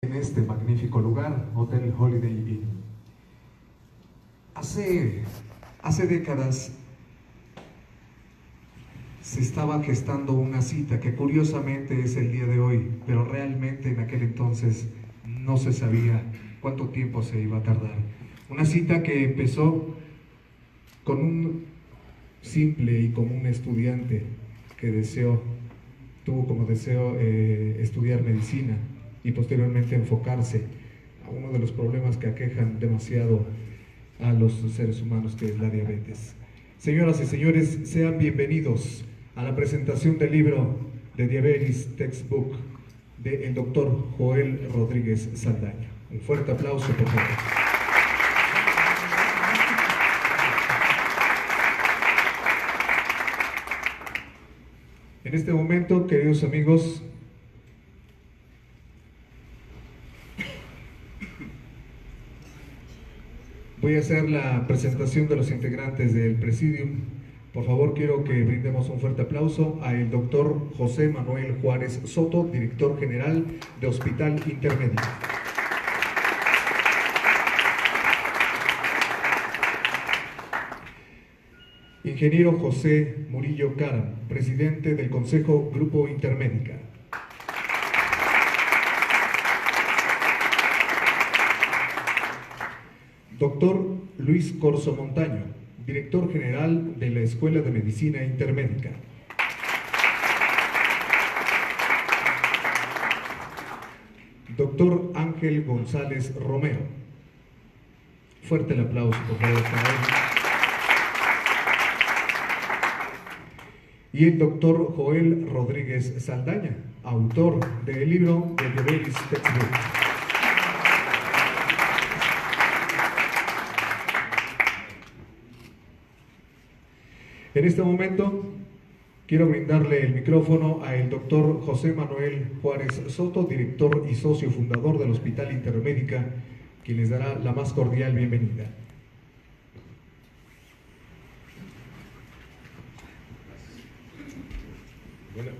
En este magnífico lugar, Hotel Holiday Inn. Hace décadas se estaba gestando una cita que curiosamente es el día de hoy, pero realmente en aquel entonces no se sabía cuánto tiempo se iba a tardar. Una cita que empezó con un simple y común estudiante que tuvo como deseo estudiar medicina y posteriormente enfocarse a uno de los problemas que aquejan demasiado a los seres humanos, que es la diabetes. Señoras y señores, sean bienvenidos a la presentación del libro de Diabetes Textbook del doctor Joel Rodríguez Saldaña. Un fuerte aplauso, por favor. En este momento, queridos amigos, voy a hacer la presentación de los integrantes del Presidium. Por favor, quiero que brindemos un fuerte aplauso al doctor José Manuel Juárez Soto, director general de Hospital Intermédica. Ingeniero José Murillo Caram, presidente del Consejo Grupo Intermédica. Doctor Luis Corso Montaño, director general de la Escuela de Medicina Intermédica. Doctor Ángel González Romero. Fuerte el aplauso, por favor, para él. Y el doctor Joel Rodríguez Saldaña, autor del libro de Diabetes Textbook. En este momento quiero brindarle el micrófono al doctor José Manuel Juárez Soto, director y socio fundador del Hospital Intermédica, quien les dará la más cordial bienvenida.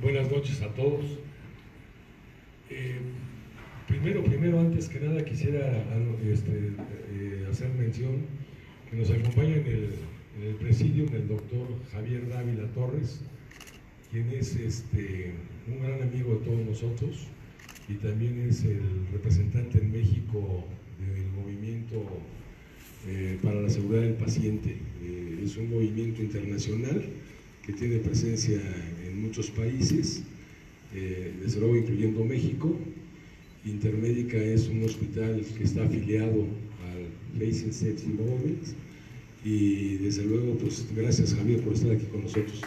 Buenas noches a todos. Primero, antes que nada, quisiera hacer mención que nos acompaña en el Presidium el doctor Javier Dávila Torres, quien es un gran amigo de todos nosotros y también es el representante en México del movimiento para la seguridad del paciente. Es un movimiento internacional que tiene presencia en muchos países, desde luego incluyendo México. Intermédica es un hospital que está afiliado al Patient Safety Movement y desde luego, pues gracias Javier por estar aquí con nosotros.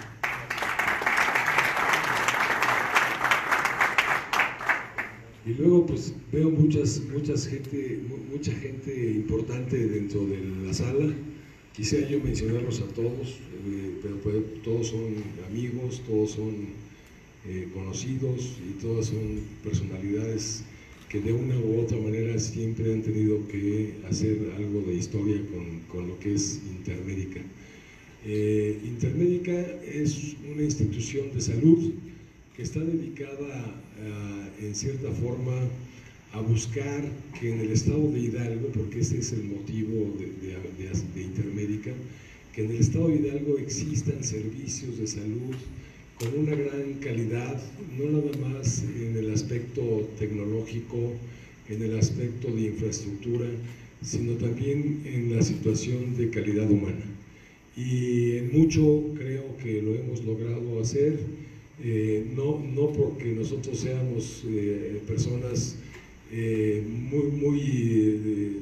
Y luego pues veo mucha gente importante dentro de la sala. Quisiera yo mencionarlos a todos, pero todos son amigos, todos son conocidos y todas son personalidades que de una u otra manera siempre han tenido que hacer algo de historia con lo que es Intermédica. Intermédica es una institución de salud que está dedicada en cierta forma a buscar que en el estado de Hidalgo, porque ese es el motivo de Intermédica, que en el estado de Hidalgo existan servicios de salud con una gran calidad, no nada más en el aspecto tecnológico, en el aspecto de infraestructura, sino también en la situación de calidad humana. Y en mucho creo que lo hemos logrado hacer, no porque nosotros seamos personas muy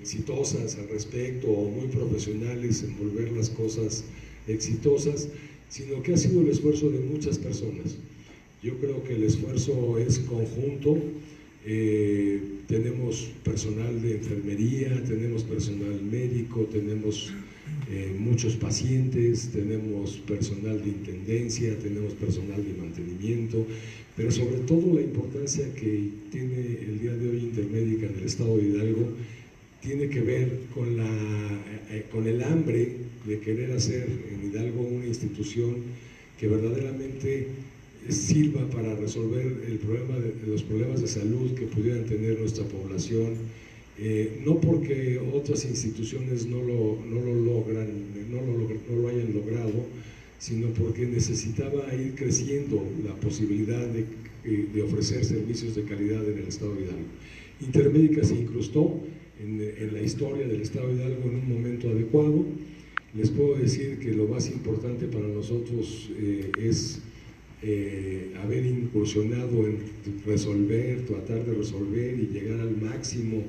exitosas al respecto o muy profesionales en volver las cosas exitosas, sino que ha sido el esfuerzo de muchas personas. Yo creo que el esfuerzo es conjunto. Tenemos personal de enfermería, tenemos personal médico, tenemos muchos pacientes, tenemos personal de intendencia, tenemos personal de mantenimiento, pero sobre todo la importancia que tiene el día de hoy Intermédica en el estado de Hidalgo tiene que ver con el hambre de querer hacer en Hidalgo una institución que verdaderamente sirva para resolver los problemas de salud que pudieran tener nuestra población, no porque otras instituciones no lo hayan logrado, sino porque necesitaba ir creciendo la posibilidad de ofrecer servicios de calidad en el Estado de Hidalgo. Intermédica se incrustó en la historia del Estado de Hidalgo en un momento adecuado. Les puedo decir que lo más importante para nosotros es haber incursionado en tratar de resolver y llegar al máximo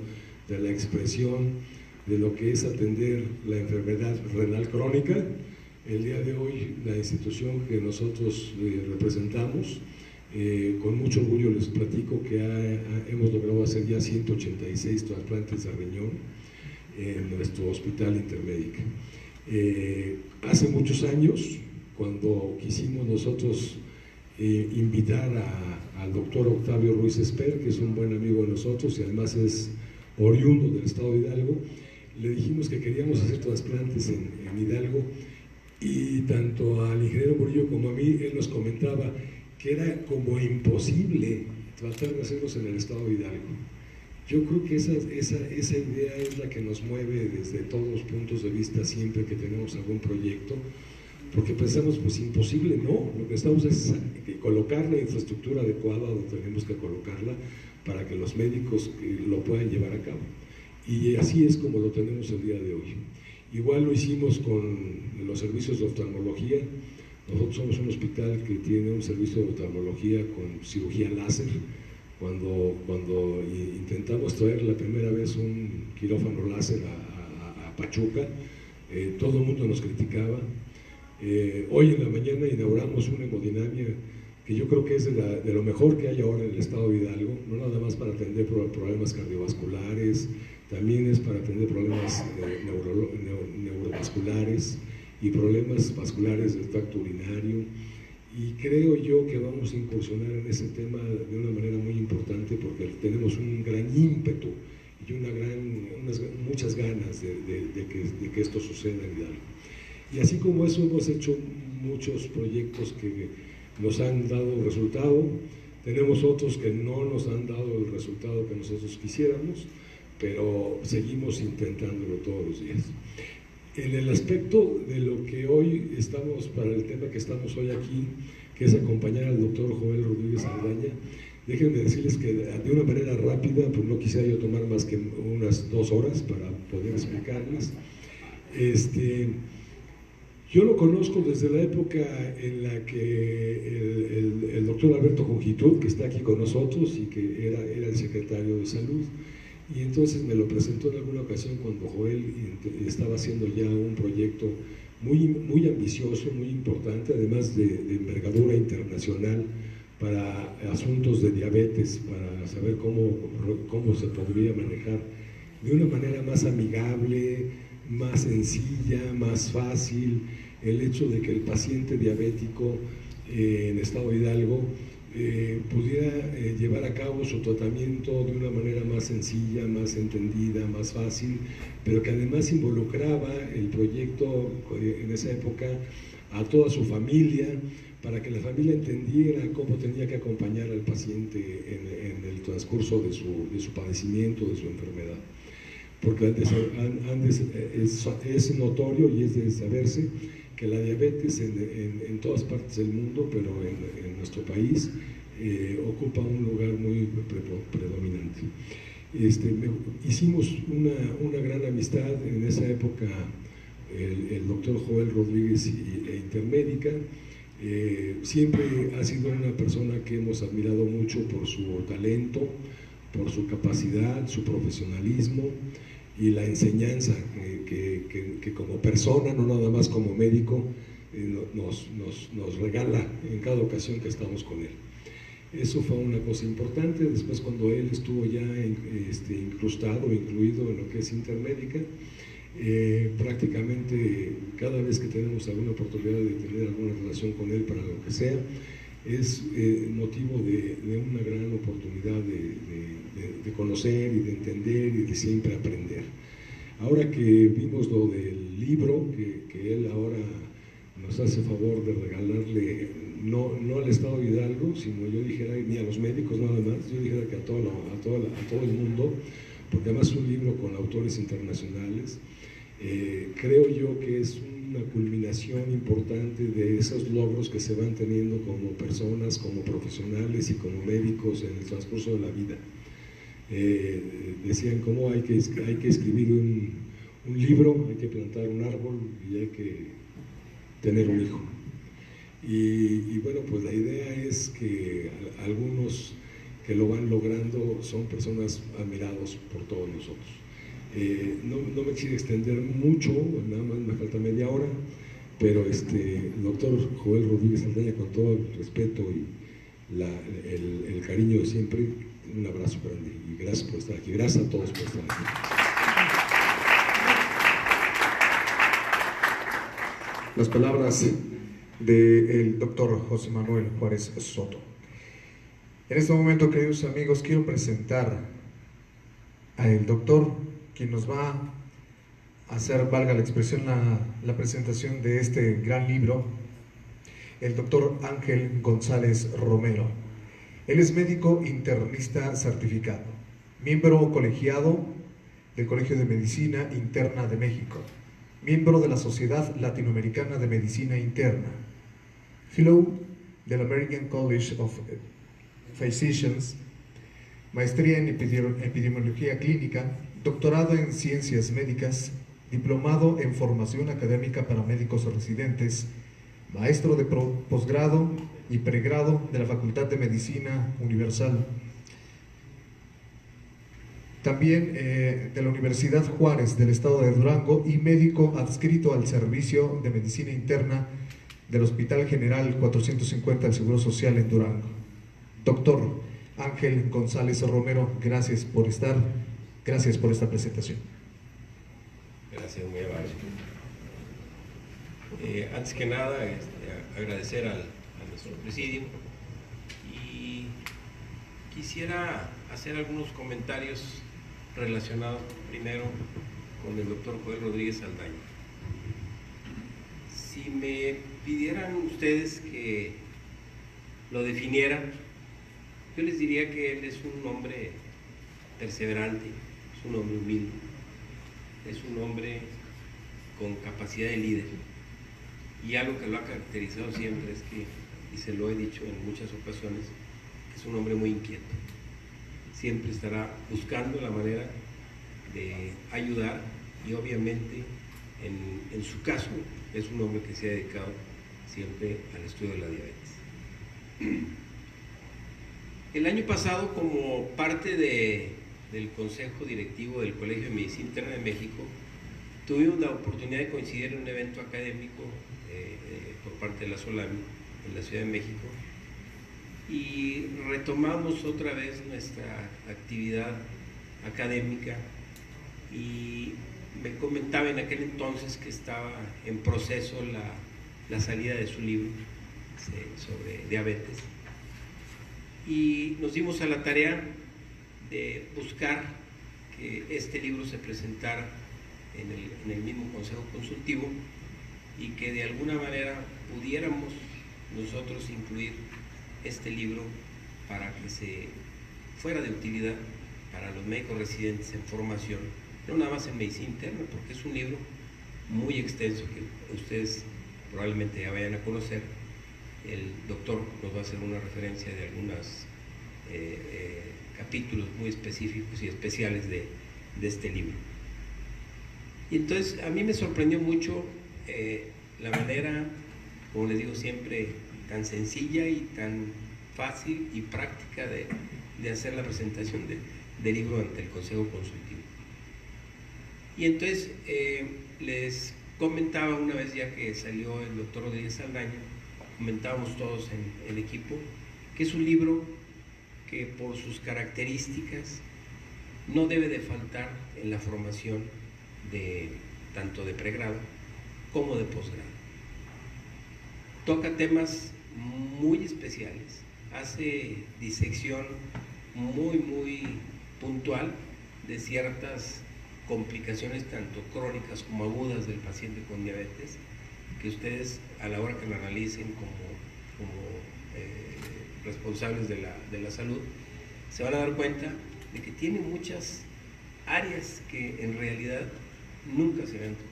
de la expresión de lo que es atender la enfermedad renal crónica. El día de hoy, la institución que nosotros representamos, con mucho orgullo les platico que hemos logrado hacer ya 186 trasplantes de riñón en nuestro hospital Intermédica. Hace muchos años, cuando quisimos nosotros invitar al doctor Octavio Ruiz Esper, que es un buen amigo de nosotros y además es oriundo del Estado de Hidalgo, le dijimos que queríamos hacer trasplantes en Hidalgo, y tanto al ingeniero Murillo como a mí, él nos comentaba que era como imposible tratar de hacerlos en el Estado de Hidalgo. Yo creo que esa idea es la que nos mueve desde todos los puntos de vista siempre que tenemos algún proyecto, porque pensamos, pues imposible, no, lo que estamos es colocar la infraestructura adecuada donde tenemos que colocarla para que los médicos lo puedan llevar a cabo. Y así es como lo tenemos el día de hoy. Igual lo hicimos con los servicios de oftalmología. Nosotros somos un hospital que tiene un servicio de oftalmología con cirugía láser. Cuando intentamos traer la primera vez un quirófano láser a Pachuca, todo el mundo nos criticaba. Hoy en la mañana inauguramos una hemodinamia que yo creo que es de lo mejor que hay ahora en el Estado de Hidalgo, no nada más para atender problemas cardiovasculares, también es para atender problemas neurovasculares y problemas vasculares del tracto urinario, y creo yo que vamos a incursionar en ese tema de una manera muy importante porque tenemos un gran ímpetu y muchas ganas de que esto suceda en Hidalgo. Y así como eso hemos hecho muchos proyectos que nos han dado resultado, tenemos otros que no nos han dado el resultado que nosotros quisiéramos, pero seguimos intentándolo todos los días. En el aspecto de lo que hoy estamos, para el tema que estamos hoy aquí, que es acompañar al doctor Joel Rodríguez Saldaña, déjenme decirles que de una manera rápida, pues no quisiera yo tomar más que unas 2 horas para poder explicarles. Yo lo conozco desde la época en la que el doctor Alberto Jongitud, que está aquí con nosotros y que era el secretario de Salud, y entonces me lo presentó en alguna ocasión cuando Joel estaba haciendo ya un proyecto muy ambicioso, muy importante, además de envergadura internacional para asuntos de diabetes, para saber cómo se podría manejar de una manera más amigable, más sencilla, más fácil, el hecho de que el paciente diabético en Estado de Hidalgo pudiera llevar a cabo su tratamiento de una manera más sencilla, más entendida, más fácil, pero que además involucraba el proyecto en esa época a toda su familia, para que la familia entendiera cómo tenía que acompañar al paciente en el transcurso de su padecimiento, de su enfermedad. Porque es notorio y es de saberse que la diabetes en todas partes del mundo, pero en nuestro país, ocupa un lugar muy predominante. Hicimos una gran amistad en esa época, el doctor Joel Rodríguez e Intermédica. Siempre ha sido una persona que hemos admirado mucho por su talento, por su capacidad, su profesionalismo y la enseñanza que como persona, no nada más como médico, nos regala en cada ocasión que estamos con él. Eso fue una cosa importante. Después, cuando él estuvo ya incrustado, incluido en lo que es Intermédica, prácticamente cada vez que tenemos alguna oportunidad de tener alguna relación con él para lo que sea, es motivo de una gran oportunidad de conocer y de entender y de siempre aprender. Ahora que vimos lo del libro, que él ahora nos hace favor de regalarle no al Estado de Hidalgo, sino yo dijera, ni a los médicos nada más, yo dijera que a todo el mundo, porque además es un libro con autores internacionales. Creo yo que es una culminación importante de esos logros que se van teniendo como personas, como profesionales y como médicos en el transcurso de la vida. Decían cómo hay que escribir un libro, hay que plantar un árbol y hay que tener un hijo. Y bueno, pues la idea es que algunos que lo van logrando son personas admirados por todos nosotros. No me quisiera extender mucho, nada más me falta media hora, pero el doctor Joel Rodríguez Saldaña, con todo el respeto y el cariño de siempre, un abrazo grande y gracias por estar aquí. Gracias a todos por estar aquí. Las palabras del doctor José Manuel Juárez Soto. En este momento, queridos amigos, quiero presentar al doctor, quien nos va a hacer, valga la expresión, la presentación de este gran libro, el doctor Ángel González Romero. Él es médico internista certificado, miembro colegiado del Colegio de Medicina Interna de México, miembro de la Sociedad Latinoamericana de Medicina Interna, Fellow del American College of Physicians, maestría en epidemiología clínica, doctorado en ciencias médicas, diplomado en formación académica para médicos residentes, maestro de posgrado y pregrado de la Facultad de Medicina Universal, también de la Universidad Juárez del Estado de Durango, y médico adscrito al Servicio de Medicina Interna del Hospital General 450 del Seguro Social en Durango. Doctor Ángel González Romero, gracias por estar, gracias por esta presentación. Gracias, muy amable. Antes que nada, agradecer a nuestro presidio y quisiera hacer algunos comentarios relacionados primero con el doctor Joel Rodríguez Saldaña. Si me pidieran ustedes que lo definiera, yo les diría que él es un hombre perseverante, es un hombre humilde, es un hombre con capacidad de líder. Y algo que lo ha caracterizado siempre es que, y se lo he dicho en muchas ocasiones, es un hombre muy inquieto. Siempre estará buscando la manera de ayudar y obviamente en su caso es un hombre que se ha dedicado siempre al estudio de la diabetes. El año pasado, como parte del Consejo Directivo del Colegio de Medicina Interna de México, tuvimos la oportunidad de coincidir en un evento académico por parte de la SOLAMI en la Ciudad de México y retomamos otra vez nuestra actividad académica y me comentaba en aquel entonces que estaba en proceso la salida de su libro sobre diabetes y nos dimos a la tarea de buscar que este libro se presentara en el mismo Consejo Consultivo y que de alguna manera pudiéramos nosotros incluir este libro para que se fuera de utilidad para los médicos residentes en formación, no nada más en medicina interna, porque es un libro muy extenso que ustedes probablemente ya vayan a conocer. El doctor nos va a hacer una referencia de algunos capítulos muy específicos y especiales de este libro. Y entonces a mí me sorprendió mucho la manera, como les digo siempre, tan sencilla y tan fácil y práctica de hacer la presentación del libro ante el Consejo Consultivo. Y entonces les comentaba una vez ya que salió el doctor Rodríguez Saldaña, comentábamos todos en el equipo, que es un libro que por sus características no debe de faltar en la formación tanto de pregrado como de posgrado. Toca temas muy especiales, hace disección muy puntual de ciertas complicaciones tanto crónicas como agudas del paciente con diabetes, que ustedes a la hora que lo analicen como responsables de la salud, se van a dar cuenta de que tiene muchas áreas que en realidad nunca se habían tocado.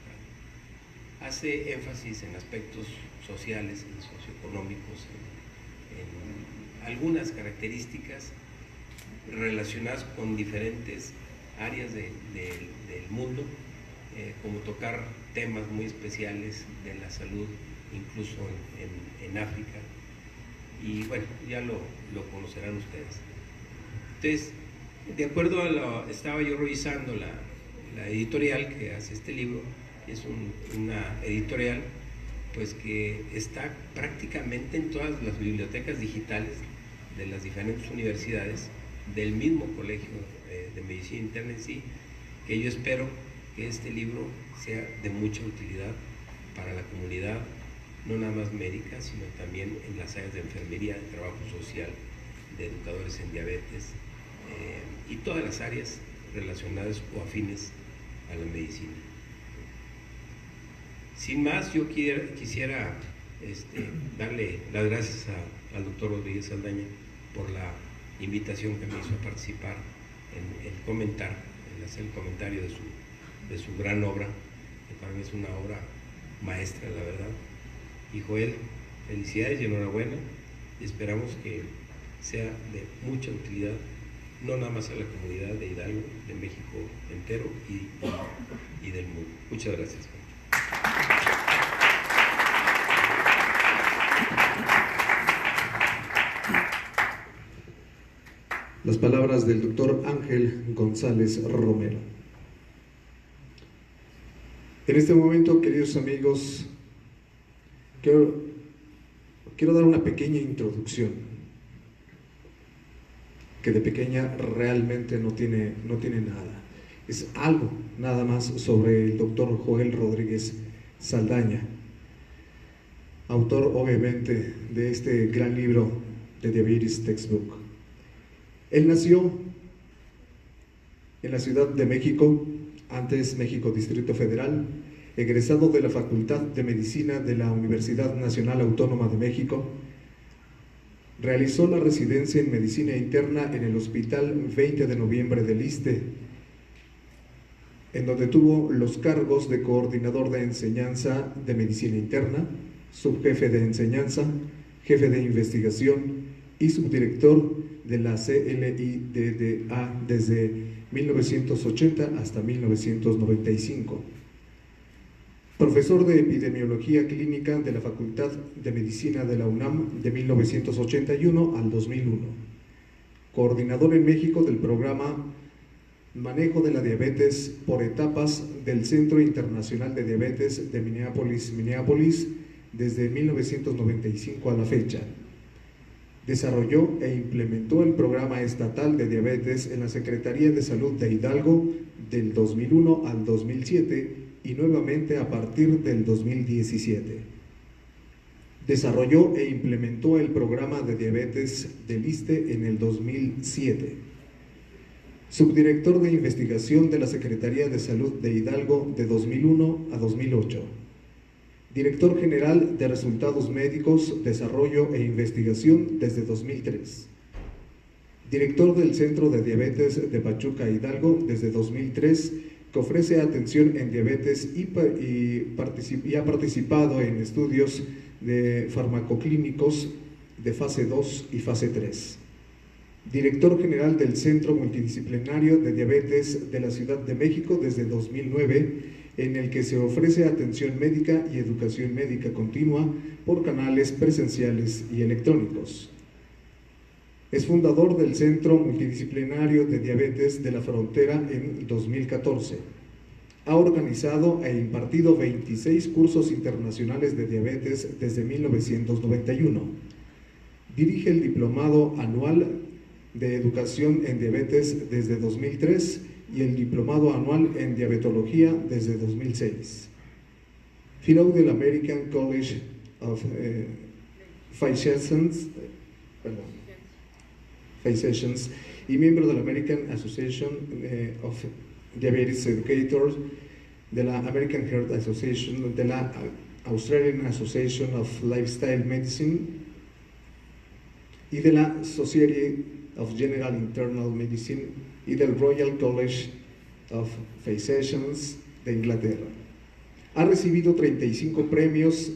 Hace énfasis en aspectos sociales, en socioeconómicos, en algunas características relacionadas con diferentes áreas del mundo, como tocar temas muy especiales de la salud, incluso en África, y bueno, ya lo conocerán ustedes. Entonces, de acuerdo a estaba yo revisando la editorial que hace este libro, es una editorial pues que está prácticamente en todas las bibliotecas digitales de las diferentes universidades, del mismo colegio de medicina interna en sí, que yo espero que este libro sea de mucha utilidad para la comunidad, no nada más médica, sino también en las áreas de enfermería, de trabajo social, de educadores en diabetes, y todas las áreas relacionadas o afines a la medicina. Sin más, yo quisiera darle las gracias al doctor Rodríguez Saldaña por la invitación que me hizo a participar en hacer el comentario de su gran obra, que para mí es una obra maestra, la verdad. Y Joel, felicidades y enhorabuena, y esperamos que sea de mucha utilidad, no nada más a la comunidad de Hidalgo, de México entero y del mundo. Muchas gracias. Las palabras del doctor Ángel González Romero. En este momento, queridos amigos, quiero dar una pequeña introducción, que de pequeña realmente no tiene nada. Es algo nada más sobre el doctor Joel Rodríguez Saldaña, autor obviamente de este gran libro de Diabetes Textbook. Él nació en la Ciudad de México, antes México Distrito Federal, egresado de la Facultad de Medicina de la Universidad Nacional Autónoma de México. Realizó la residencia en Medicina Interna en el Hospital 20 de Noviembre del ISSSTE, en donde tuvo los cargos de coordinador de enseñanza de Medicina Interna, subjefe de enseñanza, jefe de investigación y subdirector de la CLIDDA desde 1980 hasta 1995. Profesor de Epidemiología Clínica de la Facultad de Medicina de la UNAM de 1981 al 2001. Coordinador en México del programa Manejo de la Diabetes por Etapas del Centro Internacional de Diabetes de Minneapolis, desde 1995 a la fecha. Desarrolló e implementó el programa estatal de diabetes en la Secretaría de Salud de Hidalgo del 2001 al 2007 y nuevamente a partir del 2017. Desarrolló e implementó el programa de diabetes del ISSSTE en el 2007. Subdirector de investigación de la Secretaría de Salud de Hidalgo de 2001 a 2008. Director General de Resultados Médicos, Desarrollo e Investigación desde 2003. Director del Centro de Diabetes de Pachuca, Hidalgo, desde 2003, que ofrece atención en diabetes y ha participado en estudios de farmacoclínicos de fase 2 y fase 3. Director General del Centro Multidisciplinario de Diabetes de la Ciudad de México desde 2009, en el que se ofrece atención médica y educación médica continua por canales presenciales y electrónicos. Es fundador del Centro Multidisciplinario de Diabetes de la Frontera en 2014. Ha organizado e impartido 26 cursos internacionales de diabetes desde 1991. Dirige el Diplomado Anual de Educación en Diabetes desde 2003 y el Diplomado Anual en Diabetología desde 2006. Fellow del American College of Physicians y miembro de la American Association of Diabetes Educators, de la American Heart Association, de la Australian Association of Lifestyle Medicine, y de la Society of General Internal Medicine y del Royal College of Physicians de Inglaterra. Ha recibido 35 premios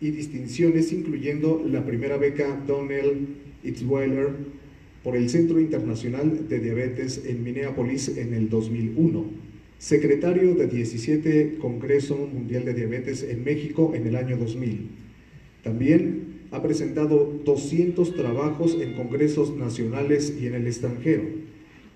y distinciones, incluyendo la primera beca Donnell Itzweiler por el Centro Internacional de Diabetes en Minneapolis en el 2001, secretario de 17 Congreso Mundial de Diabetes en México en el año 2000. También ha presentado 200 trabajos en congresos nacionales y en el extranjero.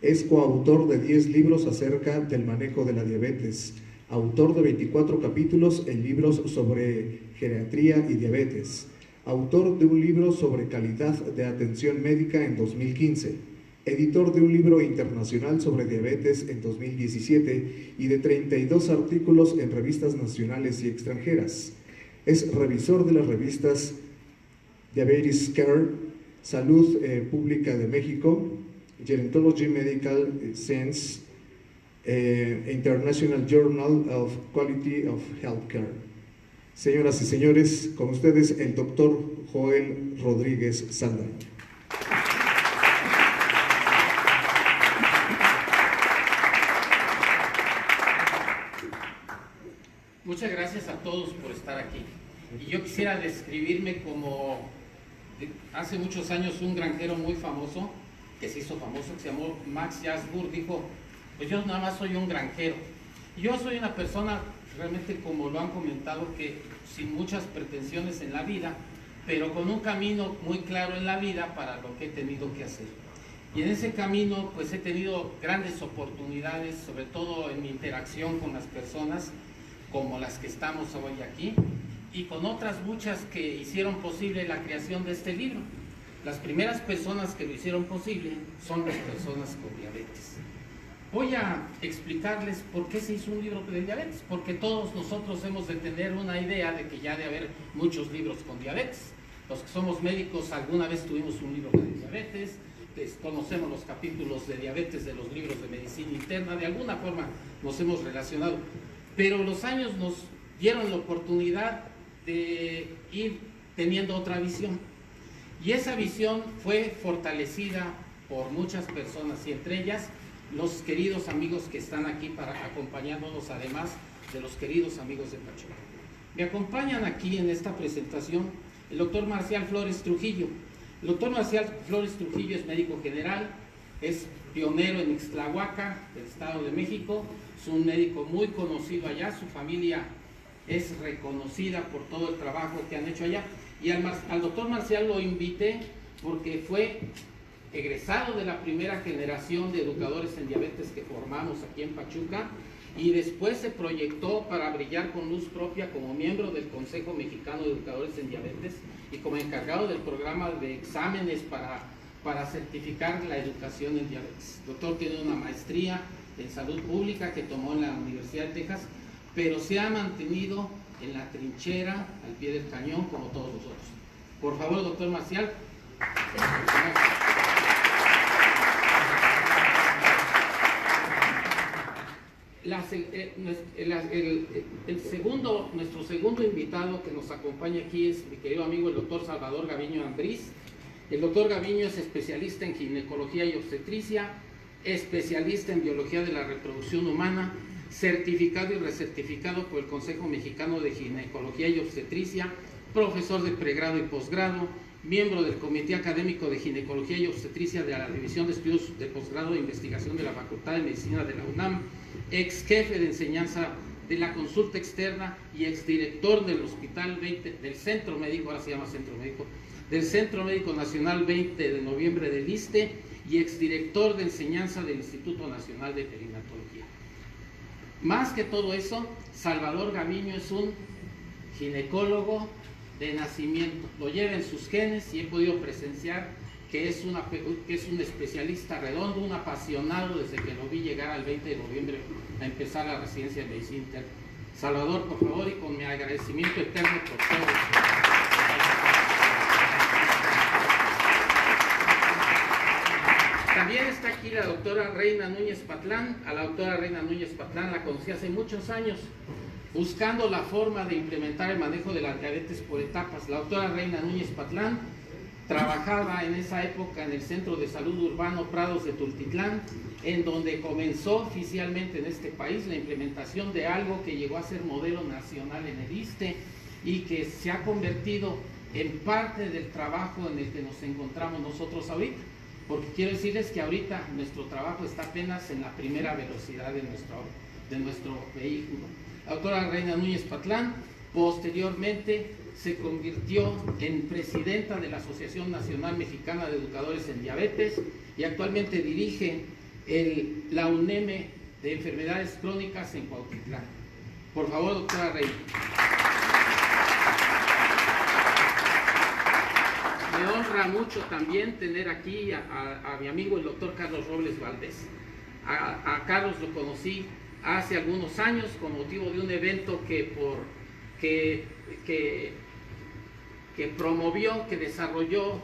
Es coautor de 10 libros acerca del manejo de la diabetes, autor de 24 capítulos en libros sobre geriatría y diabetes, autor de un libro sobre calidad de atención médica en 2015, editor de un libro internacional sobre diabetes en 2017 y de 32 artículos en revistas nacionales y extranjeras. Es revisor de las revistas Diabetes Care, Salud Pública de México, Gerontology Medical Science, International Journal of Quality of Healthcare. Señoras y señores, con ustedes el doctor Joel Rodríguez Saldaña. Muchas gracias a todos por estar aquí. Y yo quisiera describirme como, hace muchos años un granjero muy famoso, que se hizo famoso, que se llamó Max Jasburg, dijo, pues yo nada más soy un granjero. Y yo soy una persona, realmente como lo han comentado, que sin muchas pretensiones en la vida, pero con un camino muy claro en la vida para lo que he tenido que hacer. Y en ese camino pues he tenido grandes oportunidades, sobre todo en mi interacción con las personas, como las que estamos hoy aquí, y con otras muchas que hicieron posible la creación de este libro. Las primeras personas que lo hicieron posible son las personas con diabetes. Voy a explicarles por qué se hizo un libro de diabetes, porque todos nosotros hemos de tener una idea de que ya debe haber muchos libros con diabetes. Los que somos médicos alguna vez tuvimos un libro de diabetes, conocemos los capítulos de diabetes de los libros de medicina interna, de alguna forma nos hemos relacionado, pero los años nos dieron la oportunidad de ir teniendo otra visión, y esa visión fue fortalecida por muchas personas, y entre ellas los queridos amigos que están aquí para acompañándonos, además de los queridos amigos de Pachuca. Me acompañan aquí en esta presentación el doctor Marcial Flores Trujillo. El doctor Marcial Flores Trujillo es médico general, es pionero en Ixtlahuaca, del Estado de México, es un médico muy conocido allá, su familia es reconocida por todo el trabajo que han hecho allá, y al doctor Marcial lo invité porque fue egresado de la primera generación de educadores en diabetes que formamos aquí en Pachuca, y después se proyectó para brillar con luz propia como miembro del Consejo Mexicano de Educadores en Diabetes y como encargado del programa de exámenes para certificar la educación en diabetes. El doctor tiene una maestría en salud pública que tomó en la Universidad de Texas, pero se ha mantenido en la trinchera, al pie del cañón, como todos nosotros. Por favor, doctor Marcial. Nuestro segundo invitado que nos acompaña aquí es mi querido amigo el doctor Salvador Gaviño Ambriz. El doctor Gaviño es especialista en ginecología y obstetricia, especialista en biología de la reproducción humana, certificado y recertificado por el Consejo Mexicano de Ginecología y Obstetricia, profesor de pregrado y posgrado, miembro del Comité Académico de Ginecología y Obstetricia de la División de Estudios de Posgrado e Investigación de la Facultad de Medicina de la UNAM, ex jefe de enseñanza de la consulta externa y exdirector del Hospital 20, del Centro Médico, ahora se llama Centro Médico, del Centro Médico Nacional 20 de Noviembre del ISSSTE y exdirector de enseñanza del Instituto Nacional de Perinatología. Más que todo eso, Salvador Gaviño es un ginecólogo de nacimiento, lo lleva en sus genes y he podido presenciar que es un especialista redondo, un apasionado desde que lo vi llegar al 20 de noviembre a empezar la residencia de medicina interna. Salvador, por favor, y con mi agradecimiento eterno por todo. También está aquí la doctora Reina Núñez Patlán. A la doctora Reina Núñez Patlán la conocí hace muchos años, buscando la forma de implementar el manejo de la diabetes por etapas. La doctora Reina Núñez Patlán trabajaba en esa época en el Centro de Salud Urbano Prados de Tultitlán, en donde comenzó oficialmente en este país la implementación de algo que llegó a ser modelo nacional en el ISSSTE y que se ha convertido en parte del trabajo en el que nos encontramos nosotros ahorita, porque quiero decirles que ahorita nuestro trabajo está apenas en la primera velocidad de nuestro vehículo. La doctora Reina Núñez Patlán posteriormente se convirtió en presidenta de la Asociación Nacional Mexicana de Educadores en Diabetes y actualmente dirige la UNEM de Enfermedades Crónicas en Cuautitlán. Por favor, doctora Reina. Me honra mucho también tener aquí a mi amigo el doctor Carlos Robles Valdés. A Carlos lo conocí hace algunos años con motivo de un evento que promovió, que desarrolló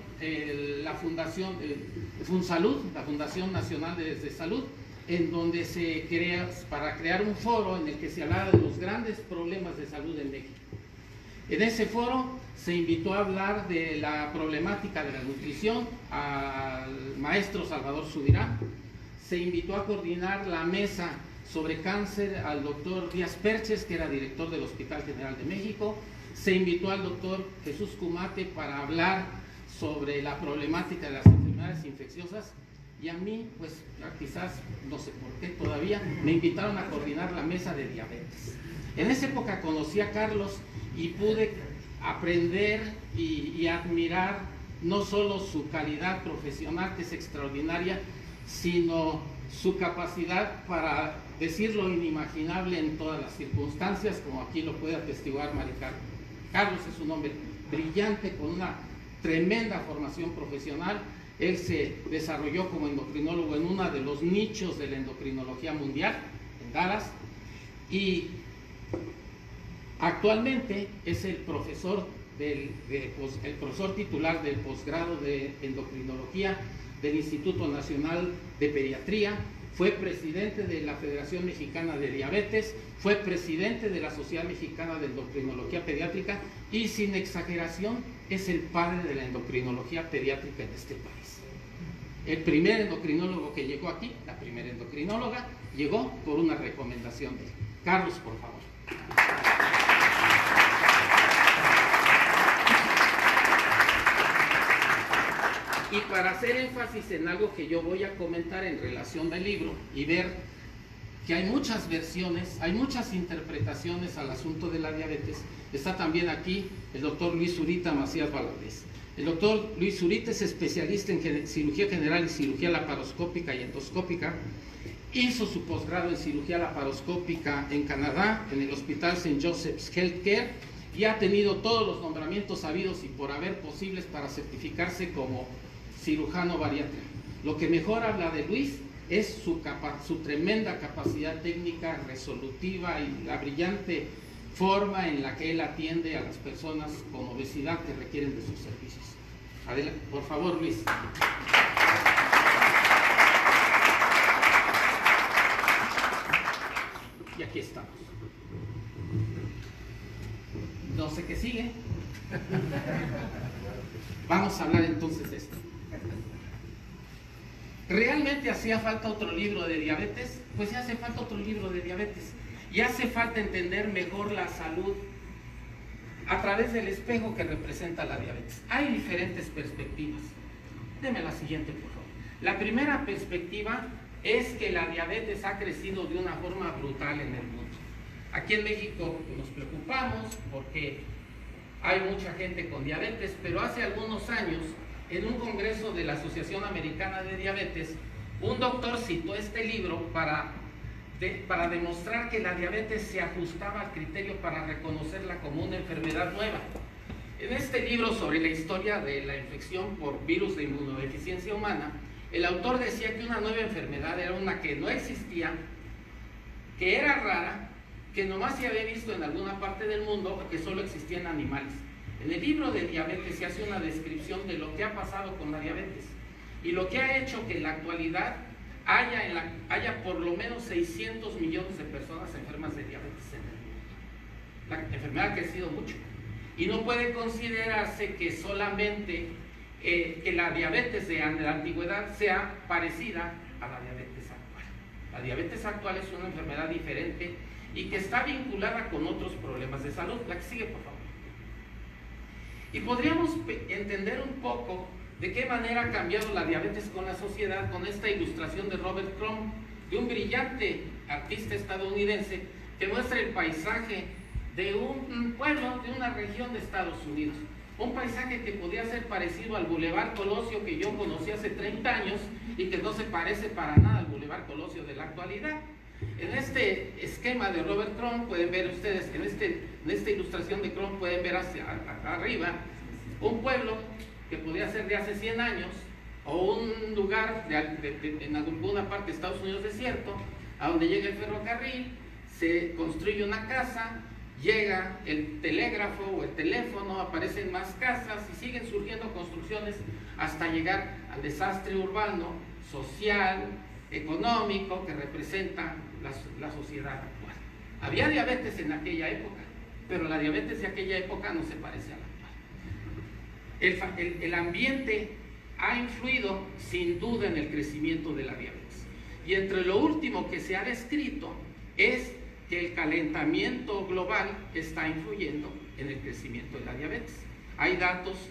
la Fundación FunSalud, la Fundación Nacional de Salud, en donde para crear un foro en el que se hablaba de los grandes problemas de salud en México. En ese foro se invitó a hablar de la problemática de la nutrición al maestro Salvador Subirán, se invitó a coordinar la mesa sobre cáncer al doctor Díaz Perches, que era director del Hospital General de México, se invitó al doctor Jesús Cumate para hablar sobre la problemática de las enfermedades infecciosas, y a mí, pues quizás, no sé por qué todavía, me invitaron a coordinar la mesa de diabetes. En esa época conocí a Carlos y pude aprender y admirar no solo su calidad profesional, que es extraordinaria, sino su capacidad para decir lo inimaginable en todas las circunstancias, como aquí lo puede atestiguar Maricarmen. Carlos es un hombre brillante, con una tremenda formación profesional. Él se desarrolló como endocrinólogo en uno de los nichos de la endocrinología mundial, en Dallas, y actualmente es el profesor titular del posgrado de endocrinología del Instituto Nacional de Pediatría, fue presidente de la Federación Mexicana de Diabetes, fue presidente de la Sociedad Mexicana de Endocrinología Pediátrica y, sin exageración, es el padre de la endocrinología pediátrica en este país. El primer endocrinólogo que llegó aquí, la primera endocrinóloga, llegó por una recomendación de él. Carlos, por favor. Y para hacer énfasis en algo que yo voy a comentar en relación al libro y ver que hay muchas versiones, hay muchas interpretaciones al asunto de la diabetes, está también aquí el doctor Luis Zurita Macías Valadez. El doctor Luis Zurita es especialista en cirugía general y cirugía laparoscópica y endoscópica. Hizo su posgrado en cirugía laparoscópica en Canadá, en el Hospital St. Joseph's Healthcare, y ha tenido todos los nombramientos habidos y por haber posibles para certificarse como cirujano bariátrico. Lo que mejor habla de Luis es su tremenda capacidad técnica, resolutiva y la brillante forma en la que él atiende a las personas con obesidad que requieren de sus servicios. Adelante, por favor, Luis. Y aquí estamos. No sé qué sigue. Vamos a hablar entonces de esto. ¿Realmente hacía falta otro libro de diabetes? Pues ya hace falta otro libro de diabetes. Y hace falta entender mejor la salud a través del espejo que representa la diabetes. Hay diferentes perspectivas. Deme la siguiente, por favor. La primera perspectiva es que la diabetes ha crecido de una forma brutal en el mundo. Aquí en México nos preocupamos porque hay mucha gente con diabetes, pero hace algunos años, en un congreso de la Asociación Americana de Diabetes, un doctor citó este libro para demostrar que la diabetes se ajustaba al criterio para reconocerla como una enfermedad nueva. En este libro sobre la historia de la infección por virus de inmunodeficiencia humana, el autor decía que una nueva enfermedad era una que no existía, que era rara, que nomás se había visto en alguna parte del mundo, que solo existía en animales. En el libro de diabetes se hace una descripción de lo que ha pasado con la diabetes y lo que ha hecho que en la actualidad haya por lo menos 600 millones de personas enfermas de diabetes en el mundo. La enfermedad ha crecido mucho y no puede considerarse que solamente que la diabetes de la antigüedad sea parecida a la diabetes actual. La diabetes actual es una enfermedad diferente y que está vinculada con otros problemas de salud. La que sigue, por favor. Y podríamos entender un poco de qué manera ha cambiado la diabetes con la sociedad con esta ilustración de Robert Crumb, de un brillante artista estadounidense que muestra el paisaje de un pueblo, de una región de Estados Unidos. Un paisaje que podría ser parecido al Boulevard Colosio que yo conocí hace 30 años y que no se parece para nada al Boulevard Colosio de la actualidad. En este esquema de Robert Crumb pueden ver ustedes, en esta ilustración de Crumb pueden ver hacia arriba un pueblo que podría ser de hace 100 años o un lugar en alguna parte de Estados Unidos desierto, a donde llega el ferrocarril, se construye una casa, llega el telégrafo o el teléfono, aparecen más casas y siguen surgiendo construcciones hasta llegar al desastre urbano, social, económico que representa la sociedad actual. Había diabetes en aquella época, pero la diabetes de aquella época no se parece a la actual. El ambiente ha influido sin duda en el crecimiento de la diabetes. Y entre lo último que se ha descrito es que el calentamiento global está influyendo en el crecimiento de la diabetes. Hay datos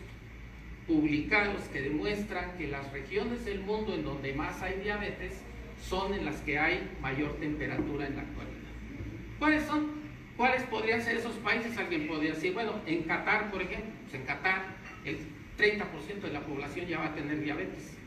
publicados que demuestran que las regiones del mundo en donde más hay diabetes son en las que hay mayor temperatura en la actualidad. ¿Cuáles son? ¿Cuáles podrían ser esos países? Alguien podría decir, bueno, en Qatar, por ejemplo, pues en Qatar el 30% de la población ya va a tener diabetes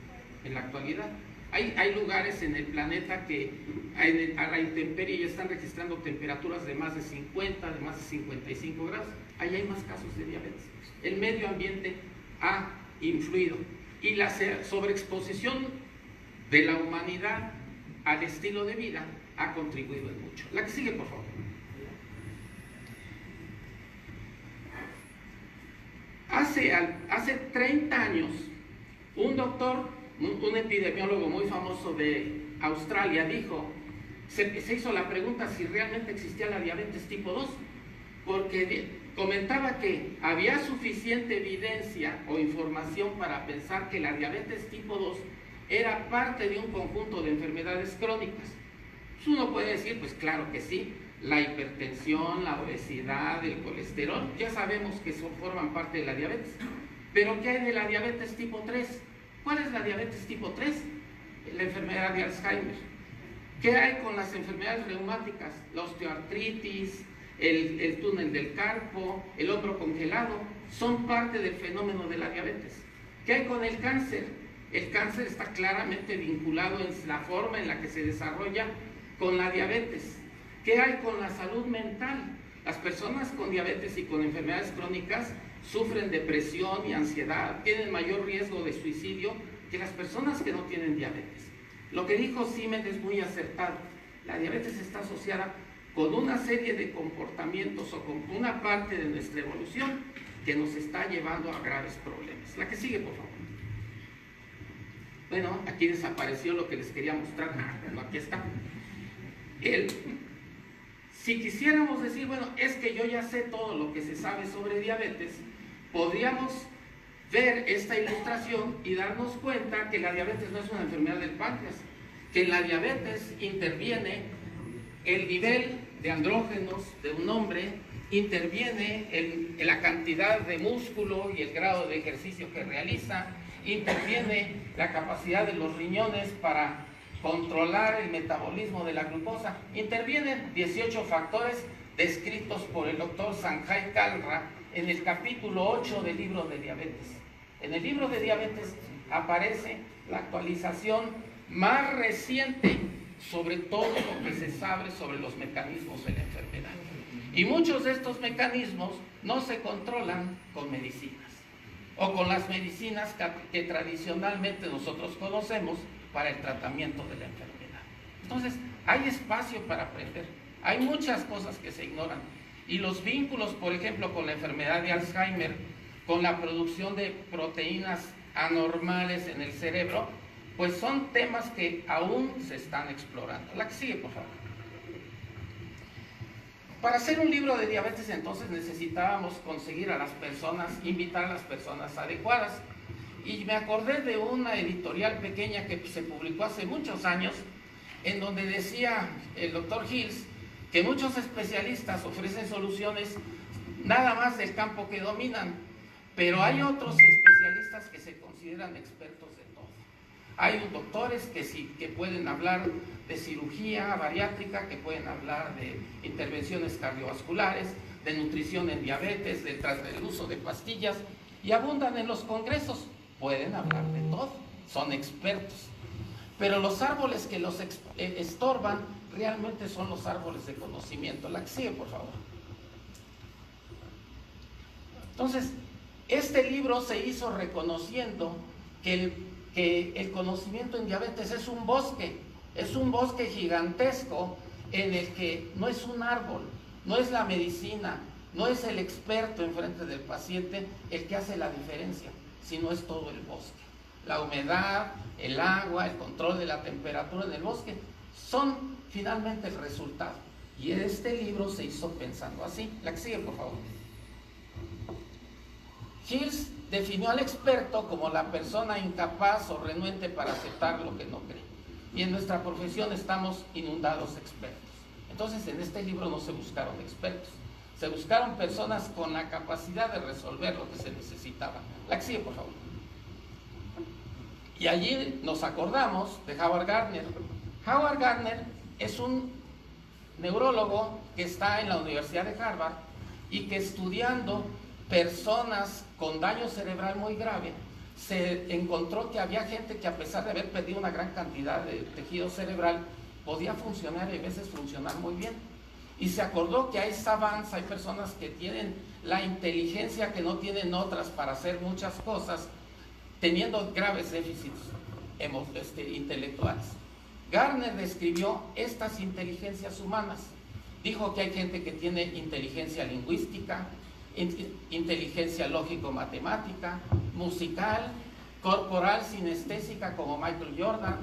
en la actualidad. Hay lugares en el planeta que a la intemperie ya están registrando temperaturas de más de 50, de más de 55 grados. Ahí hay más casos de diabetes. El medio ambiente ha influido y la sobreexposición de la humanidad al estilo de vida ha contribuido en mucho. La que sigue, por favor. Hace 30 años, un doctor, un epidemiólogo muy famoso de Australia, dijo, se hizo la pregunta si realmente existía la diabetes tipo 2, porque comentaba que había suficiente evidencia o información para pensar que la diabetes tipo 2 era parte de un conjunto de enfermedades crónicas. Pues uno puede decir, pues claro que sí, la hipertensión, la obesidad, el colesterol, ya sabemos que forman parte de la diabetes. Pero ¿qué hay de la diabetes tipo 3? ¿Cuál es la diabetes tipo 3? La enfermedad de Alzheimer. ¿Qué hay con las enfermedades reumáticas? La osteoartritis, el túnel del carpo, el hombro congelado, son parte del fenómeno de la diabetes. ¿Qué hay con el cáncer? El cáncer está claramente vinculado en la forma en la que se desarrolla con la diabetes. ¿Qué hay con la salud mental? Las personas con diabetes y con enfermedades crónicas sufren depresión y ansiedad, tienen mayor riesgo de suicidio que las personas que no tienen diabetes. Lo que dijo Siemens es muy acertado. La diabetes está asociada con una serie de comportamientos o con una parte de nuestra evolución que nos está llevando a graves problemas. La que sigue, por favor. Bueno, aquí desapareció lo que les quería mostrar. Bueno, aquí está. Si quisiéramos decir, bueno, es que yo ya sé todo lo que se sabe sobre diabetes, podríamos ver esta ilustración y darnos cuenta que la diabetes no es una enfermedad del páncreas, que en la diabetes interviene el nivel de andrógenos de un hombre, interviene en la cantidad de músculo y el grado de ejercicio que realiza, interviene la capacidad de los riñones para controlar el metabolismo de la glucosa, intervienen 18 factores descritos por el doctor Sanjay Kalra en el capítulo 8 del libro de diabetes. En el libro de diabetes aparece la actualización más reciente sobre todo lo que se sabe sobre los mecanismos de la enfermedad. Y muchos de estos mecanismos no se controlan con medicinas o con las medicinas que tradicionalmente nosotros conocemos para el tratamiento de la enfermedad. Entonces, hay espacio para aprender. Hay muchas cosas que se ignoran. Y los vínculos, por ejemplo, con la enfermedad de Alzheimer, con la producción de proteínas anormales en el cerebro, pues son temas que aún se están explorando. La que sigue, por favor. Para hacer un libro de diabetes, entonces, necesitábamos conseguir a las personas, invitar a las personas adecuadas. Y me acordé de una editorial pequeña que se publicó hace muchos años, en donde decía el doctor Hills que muchos especialistas ofrecen soluciones nada más del campo que dominan, pero hay otros especialistas que se consideran expertos de todo. Hay doctores que sí, que pueden hablar de cirugía bariátrica, que pueden hablar de intervenciones cardiovasculares, de nutrición en diabetes, del uso de pastillas, y abundan en los congresos. Pueden hablar de todo, son expertos. Pero los árboles que los estorban realmente son los árboles de conocimiento. La que sigue, por favor. Entonces, este libro se hizo reconociendo que el conocimiento en diabetes es un bosque gigantesco en el que no es un árbol, no es la medicina, no es el experto enfrente del paciente el que hace la diferencia, sino es todo el bosque. La humedad, el agua, el control de la temperatura en el bosque son finalmente el resultado. Y este libro se hizo pensando así. La que sigue, por favor. Hills definió al experto como la persona incapaz o renuente para aceptar lo que no cree. Y en nuestra profesión estamos inundados de expertos. Entonces, en este libro no se buscaron expertos, se buscaron personas con la capacidad de resolver lo que se necesitaba. La que sigue, por favor. Y allí nos acordamos de Howard Gardner. Howard Gardner es un neurólogo que está en la Universidad de Harvard y que estudiando personas con daño cerebral muy grave, se encontró que había gente que, a pesar de haber perdido una gran cantidad de tejido cerebral, podía funcionar y a veces funcionar muy bien. Y se acordó que hay savants, hay personas que tienen la inteligencia que no tienen otras para hacer muchas cosas, teniendo graves déficits intelectuales. Gardner describió estas inteligencias humanas. Dijo que hay gente que tiene inteligencia lingüística, inteligencia lógico-matemática, musical, corporal, sinestésica como Michael Jordan,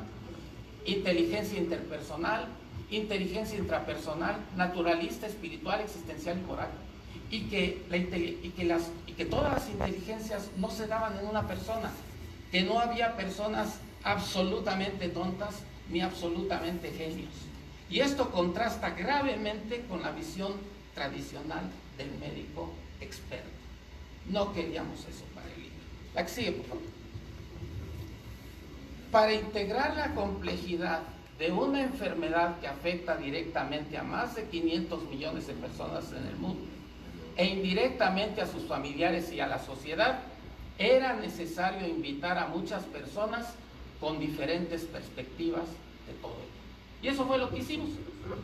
inteligencia interpersonal, inteligencia intrapersonal, naturalista, espiritual, existencial y moral. Y que todas las inteligencias no se daban en una persona, que no había personas absolutamente tontas ni absolutamente genios. Y esto contrasta gravemente con la visión tradicional del médico experto. No queríamos eso para el libro. La que sigue, por favor. Para integrar la complejidad de una enfermedad que afecta directamente a más de 500 millones de personas en el mundo e indirectamente a sus familiares y a la sociedad, era necesario invitar a muchas personas con diferentes perspectivas de todo ello. Y eso fue lo que hicimos.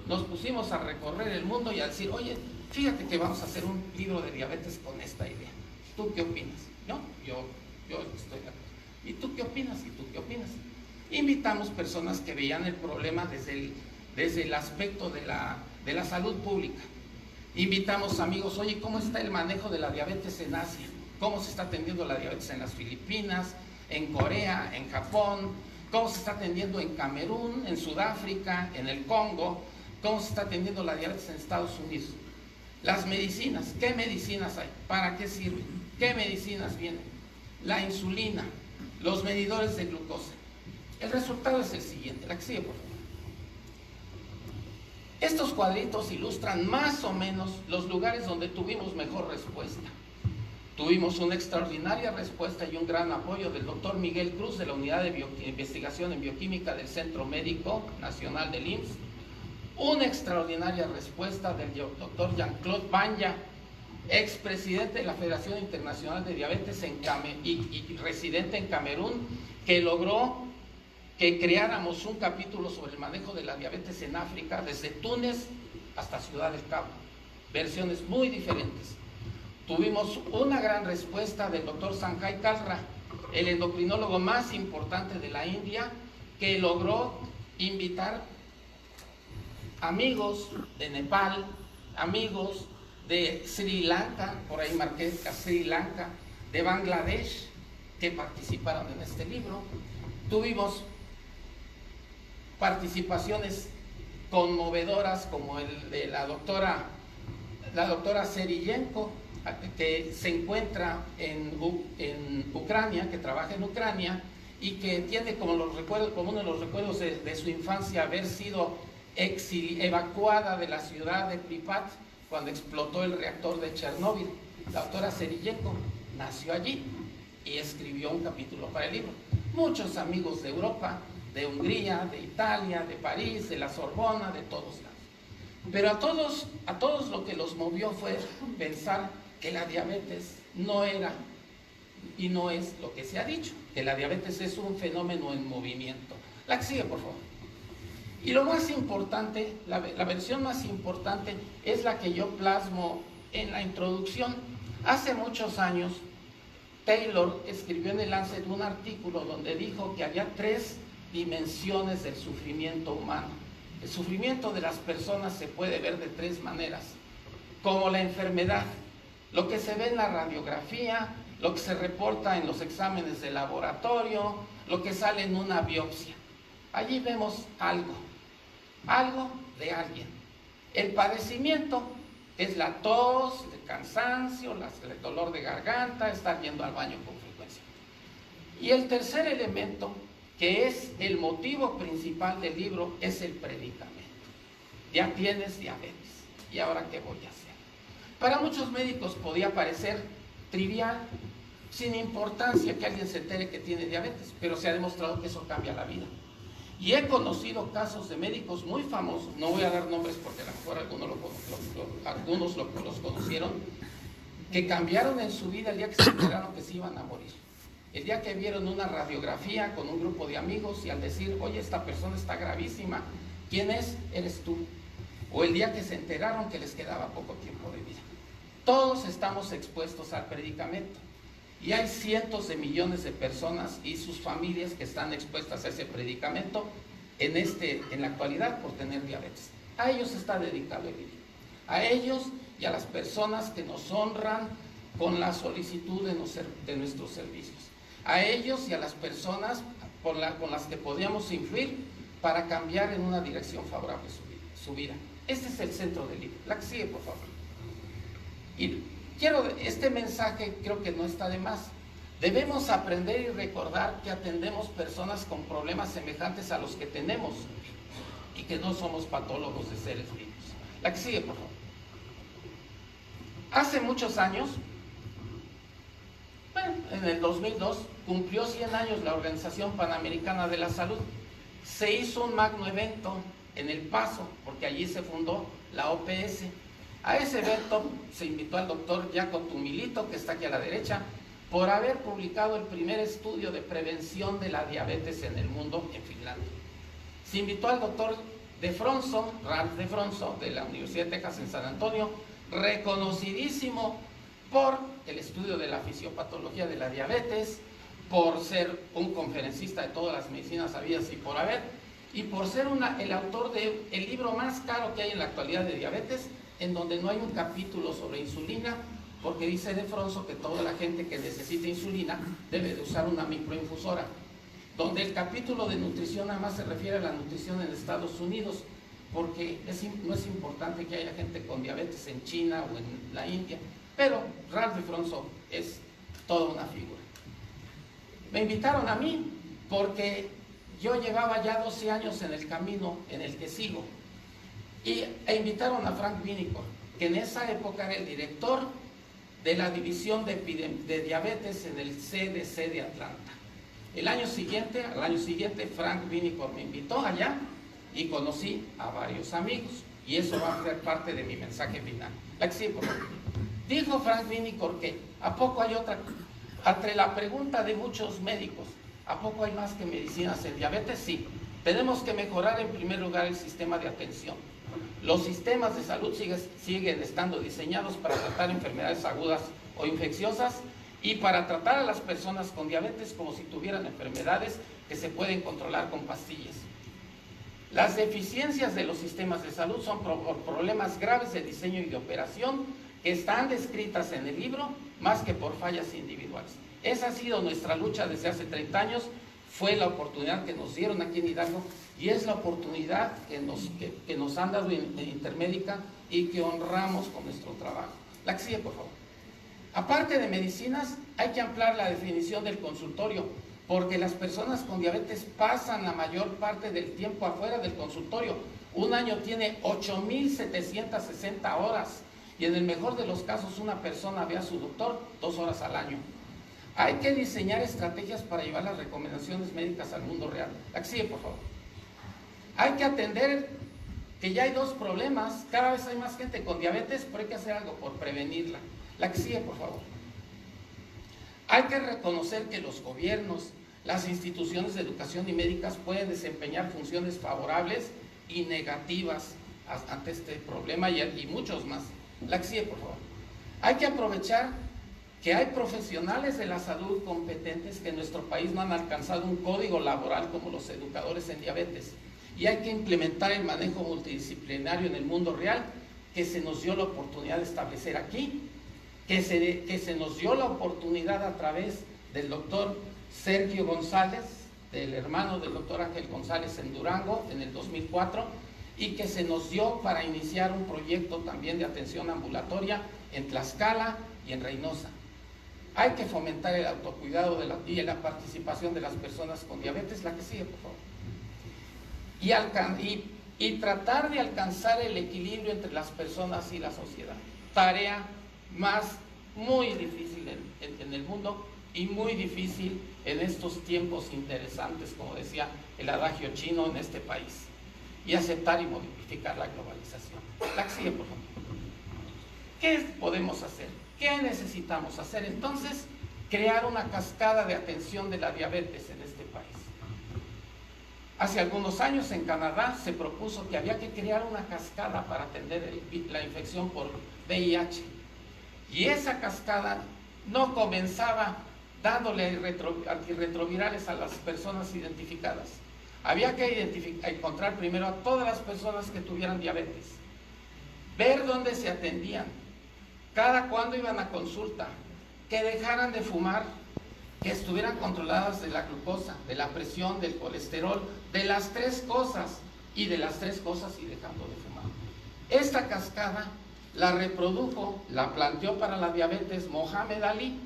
Nos pusimos a recorrer el mundo y a decir, oye, fíjate que vamos a hacer un libro de diabetes con esta idea. ¿Tú qué opinas? ¿No? Yo estoy de acuerdo. ¿Y tú qué opinas? ¿Y tú qué opinas? Invitamos personas que veían el problema desde el aspecto de la salud pública. Invitamos amigos, oye, ¿cómo está el manejo de la diabetes en Asia? ¿Cómo se está atendiendo la diabetes en las Filipinas, en Corea, en Japón? ¿Cómo se está atendiendo en Camerún, en Sudáfrica, en el Congo? ¿Cómo se está atendiendo la diabetes en Estados Unidos? Las medicinas, ¿qué medicinas hay? ¿Para qué sirven? ¿Qué medicinas vienen? La insulina, los medidores de glucosa. El resultado es el siguiente, la que sigue, por favor. Estos cuadritos ilustran más o menos los lugares donde tuvimos mejor respuesta. Tuvimos una extraordinaria respuesta y un gran apoyo del doctor Miguel Cruz de la Unidad de Investigación en Bioquímica del Centro Médico Nacional del IMSS. Una extraordinaria respuesta del doctor Jean-Claude Banya, expresidente de la Federación Internacional de Diabetes y residente en Camerún, que logró que creáramos un capítulo sobre el manejo de la diabetes en África, desde Túnez hasta Ciudad del Cabo. Versiones muy diferentes. Tuvimos una gran respuesta del doctor Sanjay Kalra, el endocrinólogo más importante de la India, que logró invitar amigos de Nepal, amigos de Sri Lanka, por ahí marqué a Sri Lanka, de Bangladesh, que participaron en este libro. Tuvimos participaciones conmovedoras como el de la doctora Seriyenko, que se encuentra en Ucrania, que trabaja en Ucrania y que tiene como uno de los recuerdos de su infancia haber sido evacuada de la ciudad de Pripyat cuando explotó el reactor de Chernóbil. La autora Serillenko nació allí y escribió un capítulo para el libro. Muchos amigos de Europa, de Hungría, de Italia, de París, de la Sorbona, de todos lados. Pero a todos lo que los movió fue pensar que la diabetes no era y no es lo que se ha dicho, que la diabetes es un fenómeno en movimiento. La que sigue, por favor. Y lo más importante, la versión más importante es la que yo plasmo en la introducción. Hace muchos años, Taylor escribió en el Lancet un artículo donde dijo que había 3 dimensiones del sufrimiento humano. El sufrimiento de las personas se puede ver de 3 maneras, como la enfermedad, lo que se ve en la radiografía, lo que se reporta en los exámenes de laboratorio, lo que sale en una biopsia. Allí vemos algo de alguien. El padecimiento es la tos, el cansancio, el dolor de garganta, estar yendo al baño con frecuencia. Y el tercer elemento, que es el motivo principal del libro, es el predicamento. Ya tienes diabetes, ¿y ahora qué voy a hacer? Para muchos médicos podía parecer trivial, sin importancia que alguien se entere que tiene diabetes, pero se ha demostrado que eso cambia la vida. Y he conocido casos de médicos muy famosos, no voy a dar nombres porque a lo mejor algunos los conocieron, que cambiaron en su vida el día que se enteraron que se iban a morir. El día que vieron una radiografía con un grupo de amigos y al decir, oye, esta persona está gravísima, ¿quién es? Eres tú. O el día que se enteraron que les quedaba poco tiempo de vida. Todos estamos expuestos al predicamento. Y hay cientos de millones de personas y sus familias que están expuestas a ese predicamento en la actualidad por tener diabetes. A ellos está dedicado el libro. A ellos y a las personas que nos honran con la solicitud de nuestros servicios. A ellos y a las personas con las que podíamos influir para cambiar en una dirección favorable su vida. Este es el centro del libro. La que sigue, por favor. Y este mensaje creo que no está de más. Debemos aprender y recordar que atendemos personas con problemas semejantes a los que tenemos y que no somos patólogos de seres vivos. La que sigue, por favor. Hace muchos años, en el 2002, cumplió 100 años la Organización Panamericana de la Salud. Se hizo un magno evento en El Paso, porque allí se fundó la OPS. A ese evento se invitó al doctor Jaakko Tumilito, que está aquí a la derecha, por haber publicado el primer estudio de prevención de la diabetes en el mundo en Finlandia. Se invitó al doctor Ralph DeFronzo, de la Universidad de Texas en San Antonio, reconocidísimo por el estudio de la fisiopatología de la diabetes, por ser un conferencista de todas las medicinas habidas y por haber, y por ser el autor del libro más caro que hay en la actualidad de diabetes, en donde no hay un capítulo sobre insulina, porque dice DeFronzo que toda la gente que necesita insulina debe de usar una microinfusora, donde el capítulo de nutrición nada más se refiere a la nutrición en Estados Unidos, porque no es importante que haya gente con diabetes en China o en la India, pero Ralph DeFronzo es toda una figura. Me invitaron a mí porque yo llevaba ya 12 años en el camino en el que sigo, e invitaron a Frank Vinicor, que en esa época era el director de la división de diabetes en el CDC de Atlanta. Al año siguiente, Frank Vinicor me invitó allá y conocí a varios amigos, y eso va a ser parte de mi mensaje final. Dijo Frank Vinicor que ¿a poco hay otra? Ante la pregunta de muchos médicos, ¿a poco hay más que medicinas en diabetes? Sí. Tenemos que mejorar en primer lugar el sistema de atención. Los sistemas de salud siguen estando diseñados para tratar enfermedades agudas o infecciosas y para tratar a las personas con diabetes como si tuvieran enfermedades que se pueden controlar con pastillas. Las deficiencias de los sistemas de salud son por problemas graves de diseño y de operación que están descritas en el libro, más que por fallas individuales. Esa ha sido nuestra lucha desde hace 30 años, fue la oportunidad que nos dieron aquí en Hidalgo y es la oportunidad que nos han dado en Intermédica y que honramos con nuestro trabajo. La que sigue, por favor. Aparte de medicinas, hay que ampliar la definición del consultorio, porque las personas con diabetes pasan la mayor parte del tiempo afuera del consultorio. Un año tiene 8.760 horas y en el mejor de los casos una persona ve a su doctor 2 horas al año. Hay que diseñar estrategias para llevar las recomendaciones médicas al mundo real. La que sigue, por favor. Hay que atender que ya hay 2 problemas. Cada vez hay más gente con diabetes, pero hay que hacer algo por prevenirla. La que sigue, por favor. Hay que reconocer que los gobiernos, las instituciones de educación y médicas pueden desempeñar funciones favorables y negativas ante este problema y muchos más. La que sigue, por favor. Hay que aprovechar que hay profesionales de la salud competentes que en nuestro país no han alcanzado un código laboral como los educadores en diabetes. Y hay que implementar el manejo multidisciplinario en el mundo real que se nos dio la oportunidad de establecer aquí, que se nos dio la oportunidad a través del doctor Sergio González, del hermano del doctor Ángel González en Durango en el 2004, y que se nos dio para iniciar un proyecto también de atención ambulatoria en Tlaxcala y en Reynosa. Hay que fomentar el autocuidado y la participación de las personas con diabetes. La que sigue, por favor. Y tratar de alcanzar el equilibrio entre las personas y la sociedad. Tarea muy difícil en el mundo y muy difícil en estos tiempos interesantes, como decía el adagio chino, en este país. Y aceptar y modificar la globalización. La que sigue, por favor. ¿Qué podemos hacer? ¿Qué necesitamos hacer? Entonces, crear una cascada de atención de la diabetes en este país. Hace algunos años en Canadá se propuso que había que crear una cascada para atender la infección por VIH. Y esa cascada no comenzaba dándole antirretrovirales a las personas identificadas. Había que encontrar primero a todas las personas que tuvieran diabetes, ver dónde se atendían, cada cuándo iban a consulta, que dejaran de fumar, que estuvieran controladas de la glucosa, de la presión, del colesterol, de las 3 cosas, y de las 3 cosas y dejando de fumar. Esta cascada la reprodujo, la planteó para la diabetes Mohamed Ali,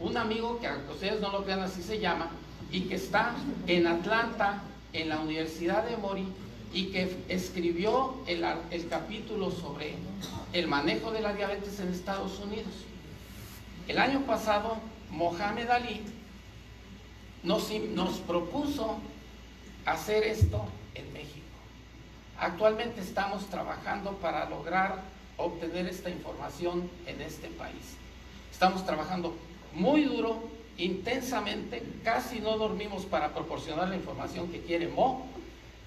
un amigo que, aunque ustedes no lo crean, así se llama, y que está en Atlanta, en la Universidad de Emory, y que escribió el capítulo sobre el manejo de la diabetes en Estados Unidos. El año pasado, Mohamed Ali nos propuso hacer esto en México. Actualmente estamos trabajando para lograr obtener esta información en este país. Estamos trabajando muy duro, intensamente, casi no dormimos para proporcionar la información que quiere Mo,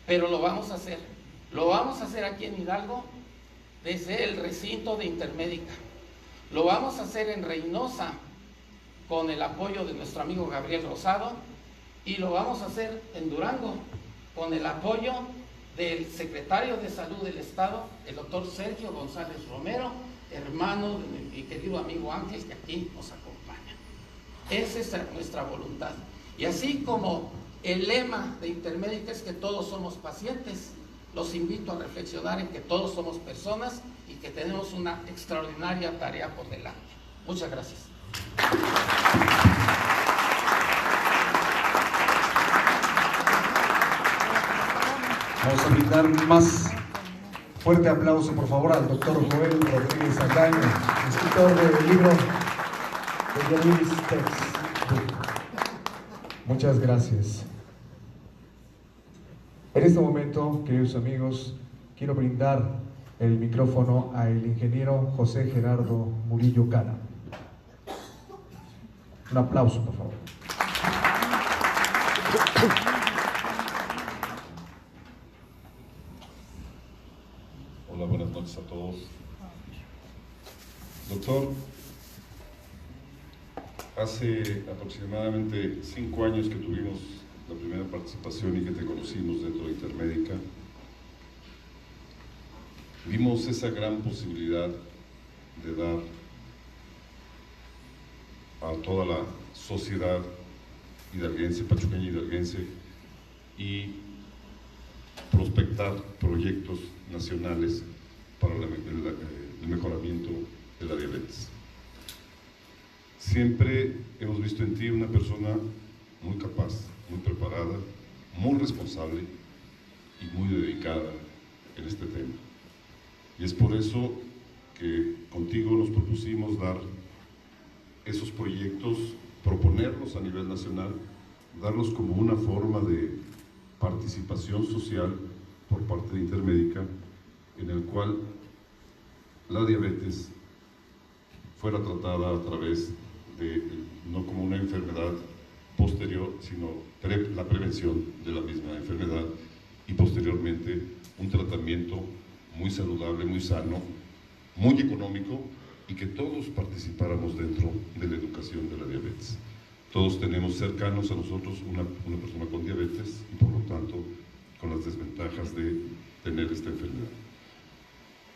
pero lo vamos a hacer. Lo vamos a hacer aquí en Hidalgo, desde el recinto de Intermédica. Lo vamos a hacer en Reynosa, con el apoyo de nuestro amigo Gabriel Rosado, y lo vamos a hacer en Durango, con el apoyo del secretario de Salud del Estado, el doctor Sergio González Romero, hermano de mi querido amigo Ángel, que aquí nos acompaña. Esa es nuestra voluntad. Y así como el lema de Intermédica es que todos somos pacientes, los invito a reflexionar en que todos somos personas y que tenemos una extraordinaria tarea por delante. Muchas gracias. Vamos a brindar un más fuerte aplauso, por favor, al doctor Joel Rodríguez Aldaño, escritor del libro de Luis Textbook. Muchas gracias. En este momento, queridos amigos, quiero brindar el micrófono al ingeniero José Gerardo Murillo Cara. Un aplauso, por favor. Hola, buenas noches a todos. Doctor, hace aproximadamente 5 años que tuvimos la primera participación y que te conocimos dentro de Intermédica, vimos esa gran posibilidad de dar a toda la sociedad hidalguense, pachuqueña hidalguense, y prospectar proyectos nacionales para el mejoramiento de la diabetes. Siempre hemos visto en ti una persona muy capaz, muy preparada, muy responsable y muy dedicada en este tema. Y es por eso que contigo nos propusimos dar esos proyectos, proponerlos a nivel nacional, darlos como una forma de participación social por parte de Intermédica, en el cual la diabetes fuera tratada a través de, no como una enfermedad posterior, sino la prevención de la misma enfermedad y posteriormente un tratamiento muy saludable, muy sano, muy económico y que todos participáramos dentro de la educación de la diabetes. Todos tenemos cercanos a nosotros una persona con diabetes y por lo tanto con las desventajas de tener esta enfermedad.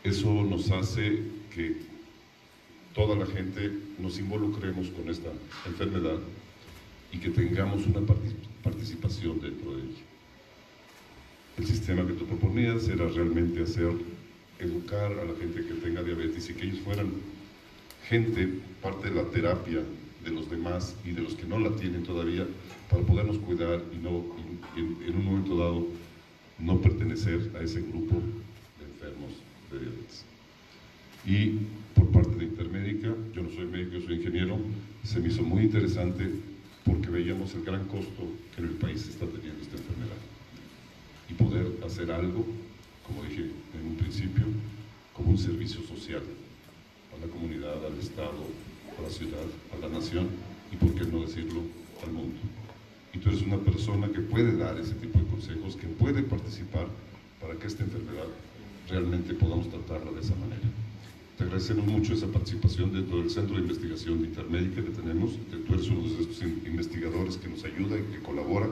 Eso nos hace que toda la gente nos involucremos con esta enfermedad y que tengamos una participación dentro de ella. El sistema que tú proponías era realmente educar a la gente que tenga diabetes y que ellos fueran gente, parte de la terapia de los demás y de los que no la tienen todavía, para podernos cuidar y en un momento dado no pertenecer a ese grupo de enfermos de diabetes. Y por parte de Intermédica, yo no soy médico, yo soy ingeniero, se me hizo muy interesante porque veíamos el gran costo que en el país está teniendo esta enfermedad. Y poder hacer algo, como dije en un principio, como un servicio social a la comunidad, al Estado, a la ciudad, a la nación y, por qué no decirlo, al mundo. Y tú eres una persona que puede dar ese tipo de consejos, que puede participar para que esta enfermedad realmente podamos tratarla de esa manera. Te agradecemos mucho esa participación dentro del Centro de Investigación de Intermédica que tenemos, que tú eres uno de estos investigadores que nos ayuda y que colabora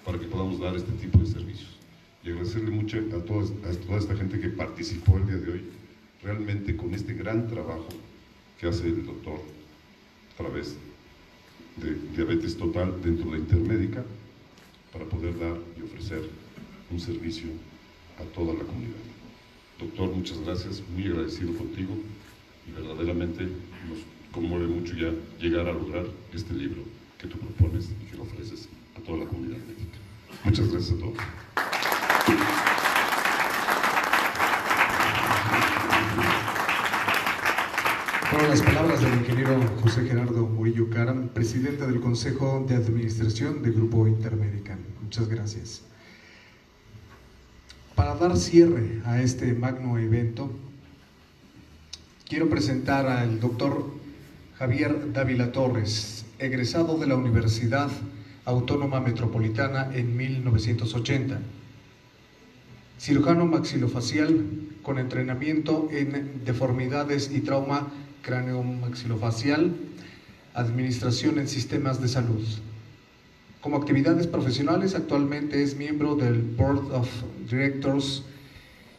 para que podamos dar este tipo de servicios. Y agradecerle mucho a toda esta gente que participó el día de hoy, realmente con este gran trabajo que hace el doctor a través de Diabetes Total dentro de Intermédica para poder dar y ofrecer un servicio a toda la comunidad. Doctor, muchas gracias, muy agradecido contigo y verdaderamente nos conmueve mucho ya llegar a lograr este libro que tú propones y que lo ofreces a toda la comunidad médica. Muchas gracias a todos. Fueron las palabras del ingeniero José Gerardo Murillo Caram, presidente del Consejo de Administración de Grupo Intermédica. Muchas gracias. Para dar cierre a este magno evento, quiero presentar al doctor Javier Dávila Torres, egresado de la Universidad Autónoma Metropolitana en 1980. Cirujano maxilofacial con entrenamiento en deformidades y trauma craneomaxilofacial, administración en sistemas de salud. Como actividades profesionales, actualmente es miembro del Board of Directors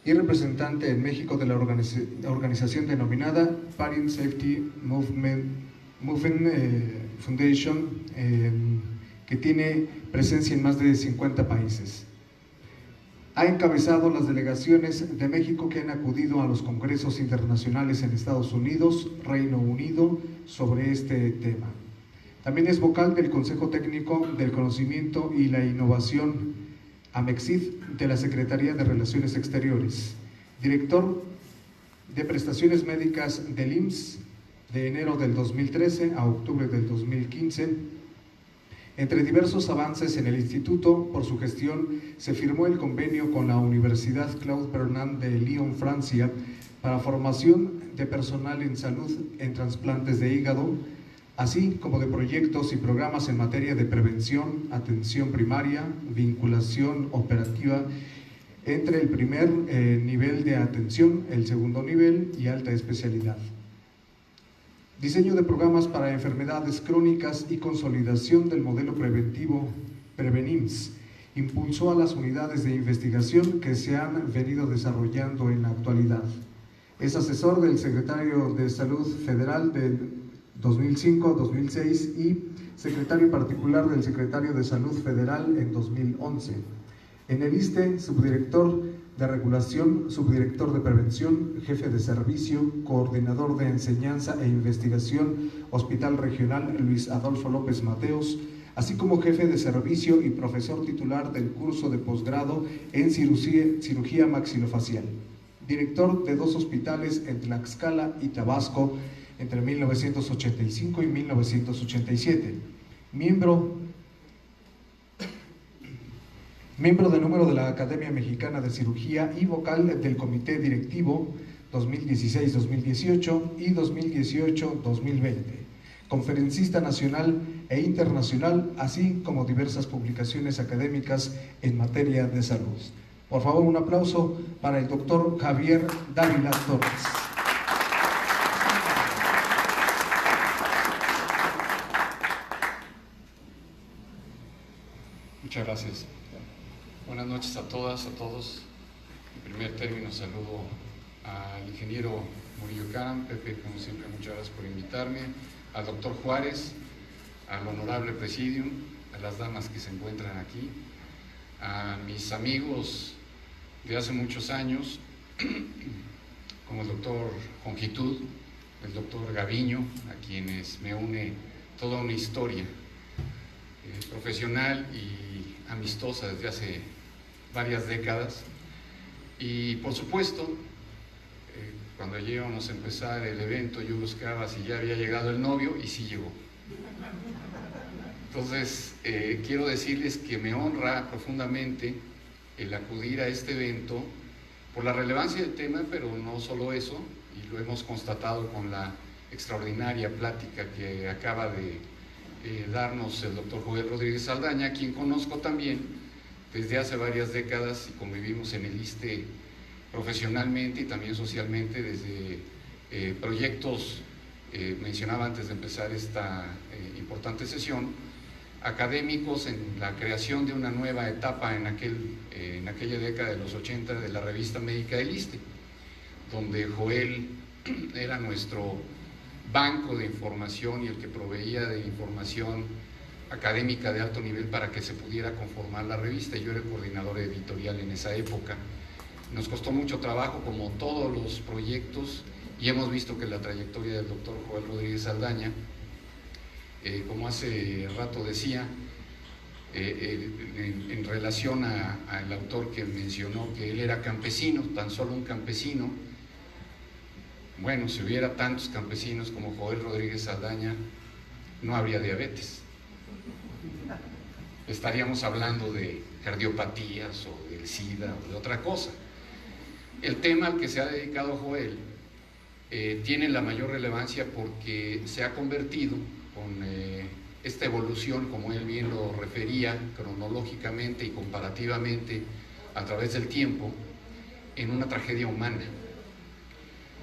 y representante en México de la organización denominada Parent Safety Movement Foundation, que tiene presencia en más de 50 países. Ha encabezado las delegaciones de México que han acudido a los congresos internacionales en Estados Unidos, Reino Unido, sobre este tema. También es vocal del Consejo Técnico del Conocimiento y la Innovación, AMEXID, de la Secretaría de Relaciones Exteriores, director de prestaciones médicas del IMSS de enero del 2013 a octubre del 2015. Entre diversos avances en el instituto, por su gestión, se firmó el convenio con la Universidad Claude Bernard de Lyon, Francia, para formación de personal en salud en trasplantes de hígado, así como de proyectos y programas en materia de prevención, atención primaria, vinculación operativa entre el primer nivel de atención, el segundo nivel y alta especialidad. Diseño de programas para enfermedades crónicas y consolidación del modelo preventivo Prevenims. Impulsó a las unidades de investigación que se han venido desarrollando en la actualidad. Es asesor del Secretario de Salud Federal del 2005-2006 y secretario particular del Secretario de Salud Federal en 2011. En el ISSSTE, subdirector de regulación, subdirector de prevención, jefe de servicio, coordinador de enseñanza e investigación, Hospital Regional Luis Adolfo López Mateos, así como jefe de servicio y profesor titular del curso de posgrado en cirugía maxilofacial, director de 2 hospitales en Tlaxcala y Tabasco entre 1985 y 1987, miembro de número de la Academia Mexicana de Cirugía y vocal del Comité Directivo 2016-2018 y 2018-2020, conferencista nacional e internacional, así como diversas publicaciones académicas en materia de salud. Por favor, un aplauso para el doctor Javier Dávila Torres. Muchas gracias. Buenas noches a todas, a todos. En primer término saludo al ingeniero Murillo Caram. Pepe, como siempre, muchas gracias por invitarme, al doctor Juárez, al honorable presidium, a las damas que se encuentran aquí, a mis amigos de hace muchos años, como el doctor Jongitud, el doctor Gaviño, a quienes me une toda una historia profesional y amistosa desde hace varias décadas. Y por supuesto, cuando íbamos a empezar el evento, yo buscaba si ya había llegado el novio, y sí llegó. Entonces, quiero decirles que me honra profundamente el acudir a este evento por la relevancia del tema, pero no solo eso, y lo hemos constatado con la extraordinaria plática que acaba de darnos el doctor Joel Rodríguez Saldaña, quien conozco también desde hace varias décadas y convivimos en el ISSSTE profesionalmente y también socialmente desde proyectos, mencionaba antes de empezar esta importante sesión, académicos en la creación de una nueva etapa en aquella década de los 80 de la revista médica del ISSSTE, donde Joel era nuestro banco de información y el que proveía de información académica de alto nivel para que se pudiera conformar la revista. Yo era el coordinador editorial en esa época. Nos costó mucho trabajo, como todos los proyectos, y hemos visto que la trayectoria del doctor Joel Rodríguez Saldaña, como hace rato decía, en relación al autor que mencionó que él era campesino, tan solo un campesino. Bueno, si hubiera tantos campesinos como Joel Rodríguez Saldaña, no habría diabetes. Estaríamos hablando de cardiopatías o del SIDA o de otra cosa. El tema al que se ha dedicado Joel tiene la mayor relevancia porque se ha convertido con esta evolución, como él bien lo refería, cronológicamente y comparativamente a través del tiempo, en una tragedia humana.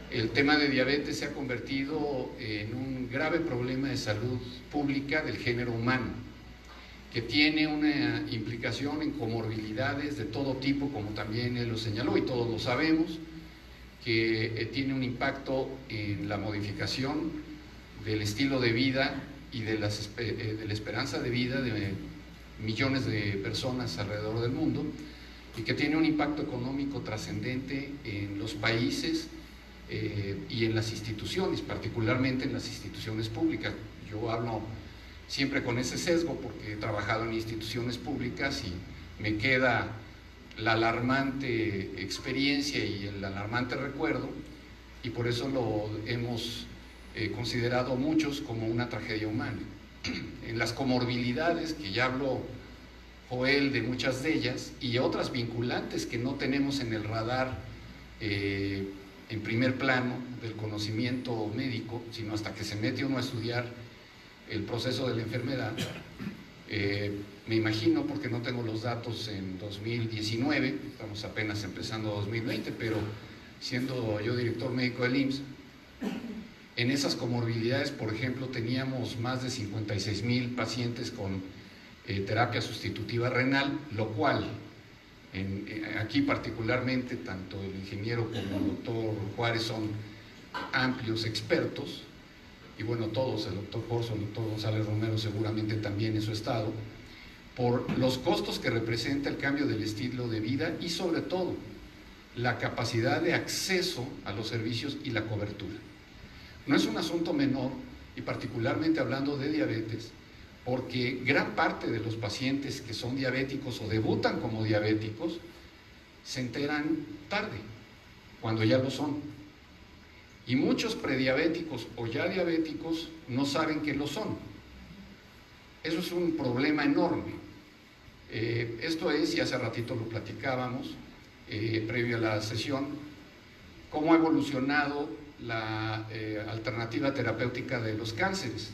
El tema de diabetes se ha convertido en un grave problema de salud pública del género humano, que tiene una implicación en comorbilidades de todo tipo, como también él lo señaló y todos lo sabemos, que tiene un impacto en la modificación del estilo de vida y de la esperanza de vida de millones de personas alrededor del mundo, y que tiene un impacto económico trascendente en los países y en las instituciones, particularmente en las instituciones públicas. Yo hablo siempre con ese sesgo porque he trabajado en instituciones públicas y me queda la alarmante experiencia y el alarmante recuerdo, y por eso lo hemos considerado muchos como una tragedia humana. En las comorbilidades, que ya habló Joel de muchas de ellas, y otras vinculantes que no tenemos en el radar en primer plano del conocimiento médico, sino hasta que se mete uno a estudiar el proceso de la enfermedad. Me imagino, porque no tengo los datos en 2019, estamos apenas empezando 2020, pero siendo yo director médico del IMSS, en esas comorbilidades, por ejemplo, teníamos más de 56,000 pacientes con terapia sustitutiva renal, lo cual aquí particularmente tanto el ingeniero como el doctor Juárez son amplios expertos, y bueno, todos, el doctor Corso, el doctor González Romero seguramente también en su estado, por los costos que representa el cambio del estilo de vida y sobre todo la capacidad de acceso a los servicios y la cobertura. No es un asunto menor, y particularmente hablando de diabetes, porque gran parte de los pacientes que son diabéticos o debutan como diabéticos se enteran tarde, cuando ya lo son. Y muchos prediabéticos o ya diabéticos no saben que lo son. Eso es un problema enorme. Esto es, y hace ratito lo platicábamos, previo a la sesión, cómo ha evolucionado la alternativa terapéutica de los cánceres.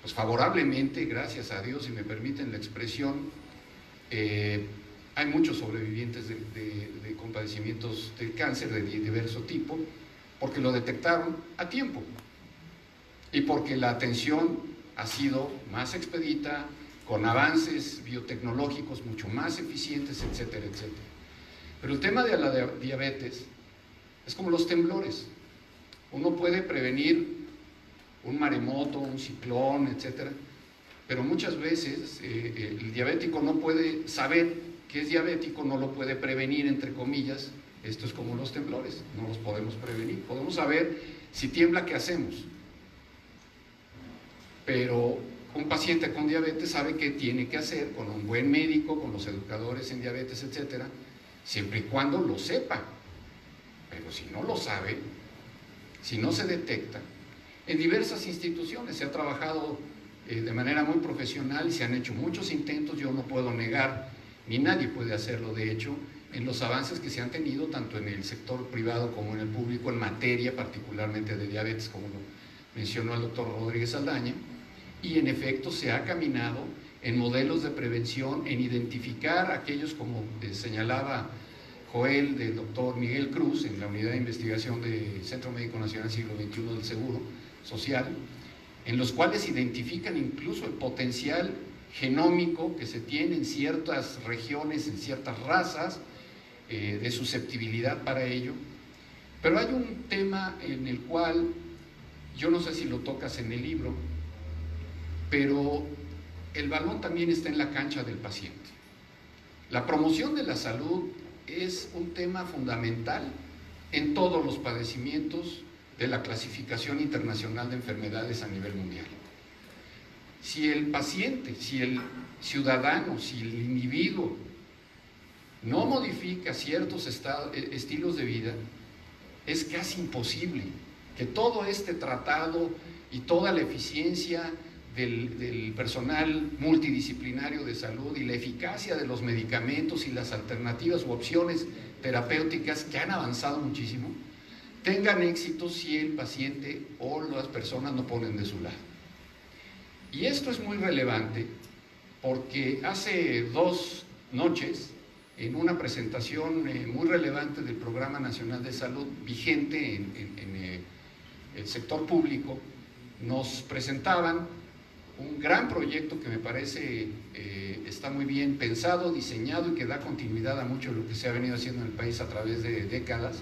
Pues favorablemente, gracias a Dios, si me permiten la expresión, hay muchos sobrevivientes de compadecimientos del cáncer de diverso tipo, porque lo detectaron a tiempo y porque la atención ha sido más expedita, con avances biotecnológicos mucho más eficientes, etcétera, etcétera. Pero el tema de la diabetes es como los temblores. Uno puede prevenir un maremoto, un ciclón, etcétera, pero muchas veces el diabético no puede saber que es diabético, no lo puede prevenir, entre comillas. Esto es como los temblores, no los podemos prevenir. Podemos saber si tiembla, ¿qué hacemos? Pero un paciente con diabetes sabe qué tiene que hacer con un buen médico, con los educadores en diabetes, etcétera, siempre y cuando lo sepa. Pero si no lo sabe, si no se detecta, en diversas instituciones se ha trabajado de manera muy profesional y se han hecho muchos intentos. Yo no puedo negar, ni nadie puede hacerlo, de hecho, en los avances que se han tenido tanto en el sector privado como en el público en materia particularmente de diabetes, como lo mencionó el doctor Rodríguez Saldaña, y en efecto se ha caminado en modelos de prevención, en identificar aquellos, como señalaba Joel, del doctor Miguel Cruz, en la unidad de investigación del Centro Médico Nacional Siglo XXI del Seguro Social, en los cuales identifican incluso el potencial genómico que se tiene en ciertas regiones, en ciertas razas, de susceptibilidad para ello. Pero hay un tema en el cual, yo no sé si lo tocas en el libro, pero el balón también está en la cancha del paciente. La promoción de la salud es un tema fundamental en todos los padecimientos de la clasificación internacional de enfermedades a nivel mundial. Si el paciente, si el ciudadano, si el individuo no modifica ciertos estilos de vida, es casi imposible que todo este tratado y toda la eficiencia del personal multidisciplinario de salud y la eficacia de los medicamentos y las alternativas u opciones terapéuticas que han avanzado muchísimo, tengan éxito si el paciente o las personas no ponen de su lado. Y esto es muy relevante porque hace 2 noches, en una presentación muy relevante del Programa Nacional de Salud vigente en el sector público, nos presentaban un gran proyecto que me parece está muy bien pensado, diseñado y que da continuidad a mucho de lo que se ha venido haciendo en el país a través de décadas,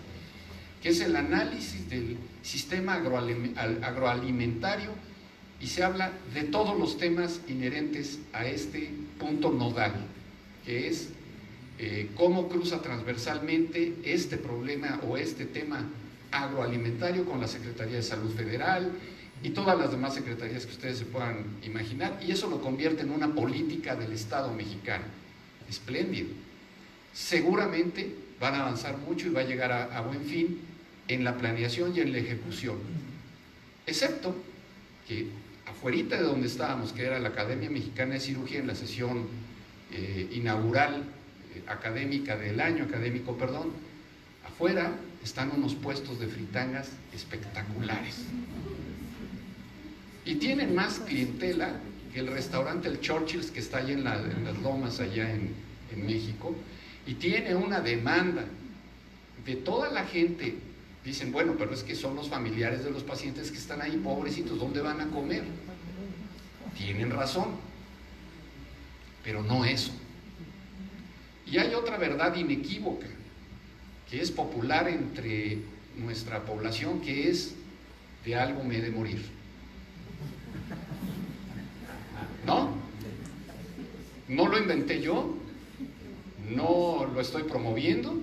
que es el análisis del sistema agroalimentario, y se habla de todos los temas inherentes a este punto nodal, que es cómo cruza transversalmente este problema o este tema agroalimentario con la Secretaría de Salud Federal y todas las demás secretarías que ustedes se puedan imaginar, y eso lo convierte en una política del Estado mexicano. Espléndido. Seguramente van a avanzar mucho y va a llegar a buen fin en la planeación y en la ejecución, excepto que afuerita de donde estábamos, que era la Academia Mexicana de Cirugía, en la sesión inaugural académica del año académico, perdón, afuera están unos puestos de fritangas espectaculares y tienen más clientela que el restaurante El Churchill's, que está allá en las Lomas, allá en México, y tiene una demanda de toda la gente. Dicen, bueno, pero es que son los familiares de los pacientes que están ahí, pobrecitos, ¿dónde van a comer? Tienen razón, pero no eso. Y hay otra verdad inequívoca, que es popular entre nuestra población, que es: de algo me he de morir. ¿No? No lo inventé yo, no lo estoy promoviendo,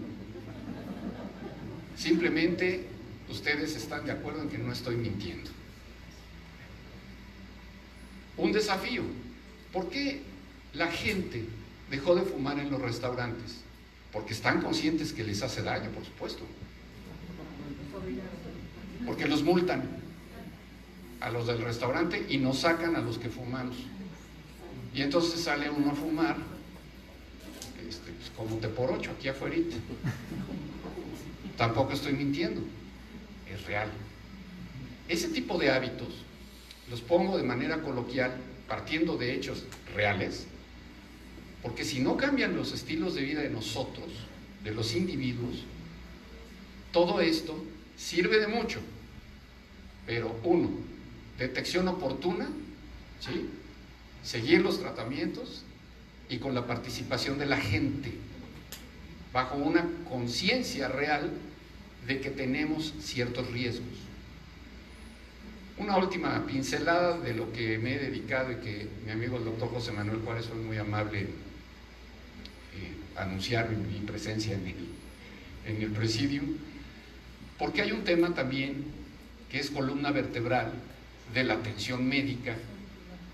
Simplemente ustedes están de acuerdo en que no estoy mintiendo. Un desafío. ¿Por qué la gente dejó de fumar en los restaurantes? Porque están conscientes que les hace daño, por supuesto. Porque los multan a los del restaurante y nos sacan a los que fumamos. Y entonces sale uno a fumar, pues como te por ocho aquí afuera. Tampoco estoy mintiendo, es real. Ese tipo de hábitos los pongo de manera coloquial, partiendo de hechos reales, porque si no cambian los estilos de vida de nosotros, de los individuos, todo esto sirve de mucho, pero uno, detección oportuna, ¿sí? Seguir los tratamientos y con la participación de la gente, bajo una conciencia real de que tenemos ciertos riesgos. Una última pincelada de lo que me he dedicado y que mi amigo el doctor José Manuel Juárez fue muy amable en anunciar mi presencia en el presidium, porque hay un tema también que es columna vertebral de la atención médica,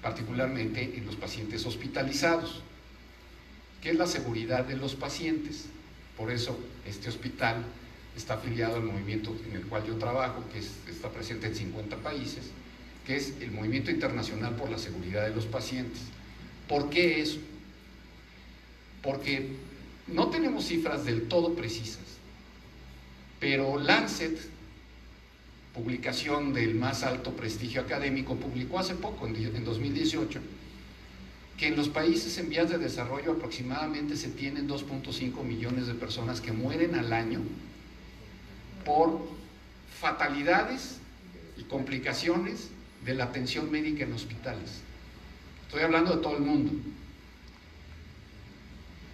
particularmente en los pacientes hospitalizados, que es la seguridad de los pacientes. Por eso este hospital está afiliado al movimiento en el cual yo trabajo, que está presente en 50 países, que es el Movimiento Internacional por la Seguridad de los Pacientes. ¿Por qué eso? Porque no tenemos cifras del todo precisas, pero Lancet, publicación del más alto prestigio académico, publicó hace poco, en 2018, que en los países en vías de desarrollo aproximadamente se tienen 2.5 millones de personas que mueren al año por fatalidades y complicaciones de la atención médica en hospitales. Estoy hablando de todo el mundo.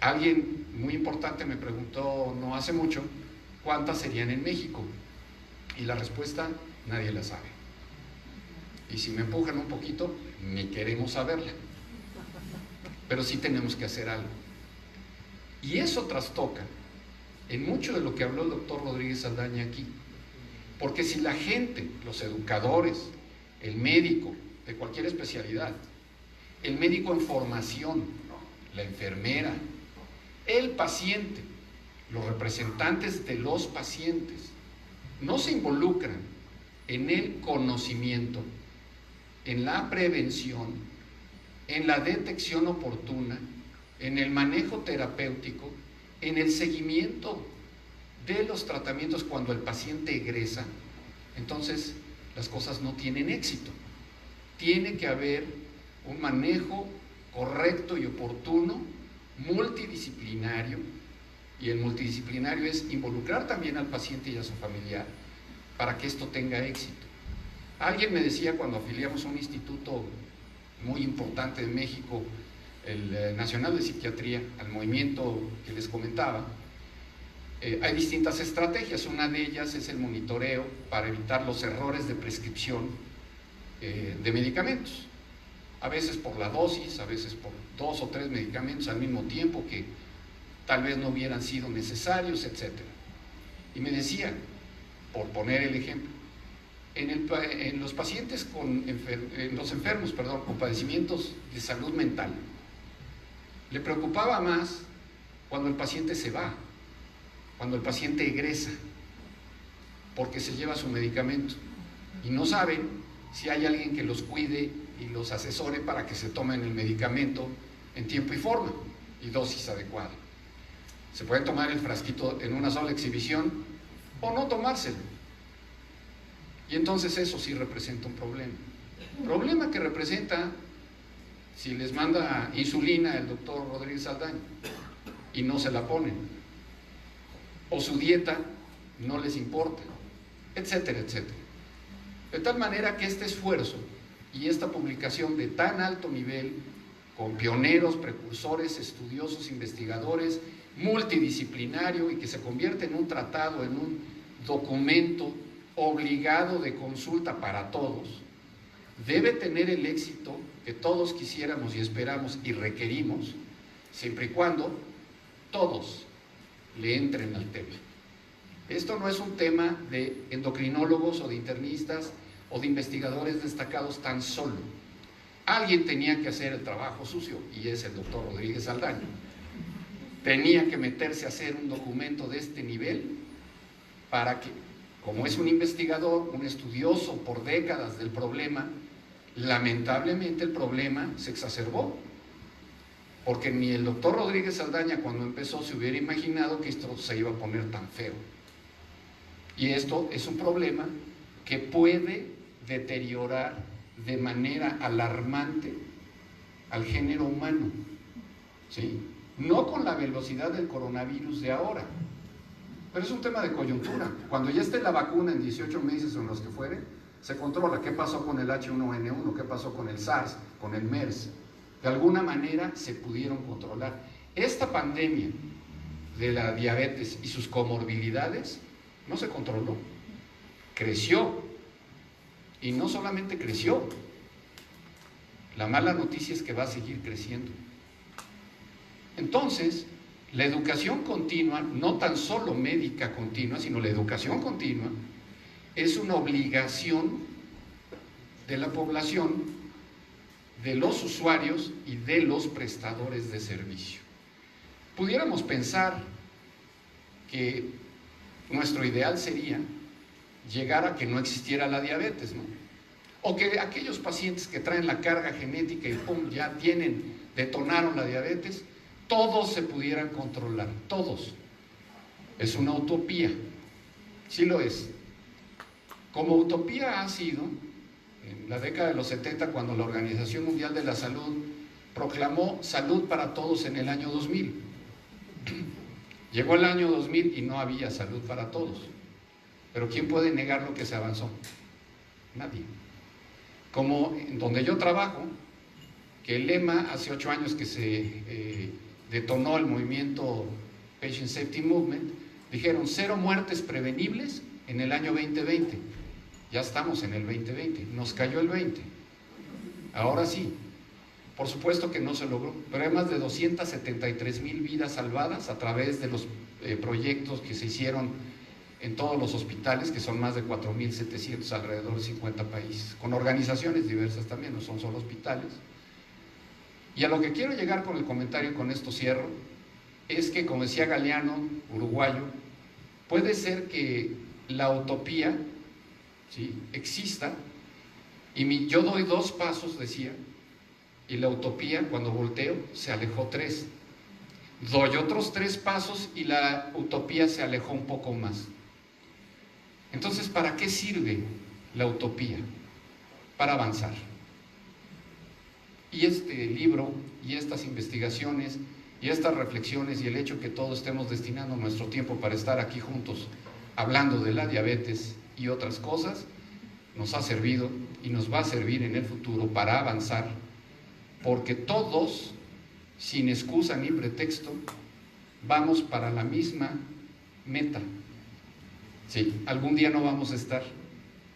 Alguien muy importante me preguntó no hace mucho cuántas serían en México, y la respuesta nadie la sabe. Y si me empujan un poquito, ni queremos saberla. Pero sí tenemos que hacer algo. Y eso trastoca en mucho de lo que habló el doctor Rodríguez Saldaña aquí. Porque si la gente, los educadores, el médico de cualquier especialidad, el médico en formación, la enfermera, el paciente, los representantes de los pacientes, no se involucran en el conocimiento, en la prevención, en la detección oportuna, en el manejo terapéutico, en el seguimiento de los tratamientos cuando el paciente egresa, entonces las cosas no tienen éxito. Tiene que haber un manejo correcto y oportuno, multidisciplinario, y el multidisciplinario es involucrar también al paciente y a su familiar para que esto tenga éxito. Alguien me decía cuando afiliamos a un instituto muy importante de México, el Nacional de Psiquiatría, al movimiento que les comentaba, hay distintas estrategias. Una de ellas es el monitoreo para evitar los errores de prescripción de medicamentos, a veces por la dosis, a veces por 2 o 3 medicamentos al mismo tiempo que tal vez no hubieran sido necesarios, etc. Y me decía, por poner el ejemplo, en los pacientes en los enfermos con padecimientos de salud mental, le preocupaba más cuando el paciente se va, cuando el paciente egresa, porque se lleva su medicamento y no saben si hay alguien que los cuide y los asesore para que se tomen el medicamento en tiempo y forma y dosis adecuada. Se puede tomar el frasquito en una sola exhibición o no tomárselo. Y entonces eso sí representa un problema. Problema que representa si les manda insulina el doctor Rodríguez Saldaña y no se la ponen, o su dieta no les importa, etcétera, etcétera. De tal manera que este esfuerzo y esta publicación de tan alto nivel, con pioneros, precursores, estudiosos, investigadores, multidisciplinario, y que se convierte en un tratado, en un documento obligado de consulta para todos, debe tener el éxito que todos quisiéramos y esperamos y requerimos, siempre y cuando todos le entren al tema. Esto no es un tema de endocrinólogos o de internistas o de investigadores destacados tan solo. Alguien tenía que hacer el trabajo sucio y es el doctor Rodríguez Saldaña. Tenía que meterse a hacer un documento de este nivel para que, como es un investigador, un estudioso por décadas del problema, lamentablemente el problema se exacerbó. Porque ni el doctor Rodríguez Saldaña cuando empezó se hubiera imaginado que esto se iba a poner tan feo. Y esto es un problema que puede deteriorar de manera alarmante al género humano, ¿sí? No con la velocidad del coronavirus de ahora, pero es un tema de coyuntura. Cuando ya esté la vacuna en 18 meses o en los que fuere, se controla. ¿Qué pasó con el H1N1? ¿Qué pasó con el SARS? ¿Con el MERS? De alguna manera se pudieron controlar. Esta pandemia de la diabetes y sus comorbilidades no se controló, creció, y no solamente creció, la mala noticia es que va a seguir creciendo. Entonces, la educación continua, no tan solo médica continua, sino la educación continua, es una obligación de la población, de los usuarios y de los prestadores de servicio. Pudiéramos pensar que nuestro ideal sería llegar a que no existiera la diabetes, ¿no? O que aquellos pacientes que traen la carga genética y pum, ya detonaron la diabetes, todos se pudieran controlar, todos. Es una utopía, sí lo es. Como utopía ha sido en la década de los 70, cuando la Organización Mundial de la Salud proclamó salud para todos en el año 2000. Llegó el año 2000 y no había salud para todos. Pero ¿quién puede negar lo que se avanzó? Nadie. Como en donde yo trabajo, que el lema hace 8 años que se detonó el movimiento Patient Safety Movement, dijeron 0 muertes prevenibles en el año 2020. Ya estamos en el 2020, nos cayó el 20. Ahora sí, por supuesto que no se logró, pero hay más de 273,000 vidas salvadas a través de los proyectos que se hicieron en todos los hospitales, que son más de 4,700 alrededor de 50 países, con organizaciones diversas también, no son solo hospitales. Y a lo que quiero llegar con el comentario, con esto cierro, es que, como decía Galeano, uruguayo, puede ser que la utopía, ¿sí?, exista, y yo doy 2 pasos, decía, y la utopía, cuando volteo, se alejó 3. Doy otros 3 pasos y la utopía se alejó un poco más. Entonces, ¿para qué sirve la utopía? Para avanzar. Y este libro, y estas investigaciones, y estas reflexiones, y el hecho que todos estemos destinando nuestro tiempo para estar aquí juntos, hablando de la diabetes y otras cosas, nos ha servido y nos va a servir en el futuro para avanzar, porque todos, sin excusa ni pretexto, vamos para la misma meta. Sí, algún día no vamos a estar,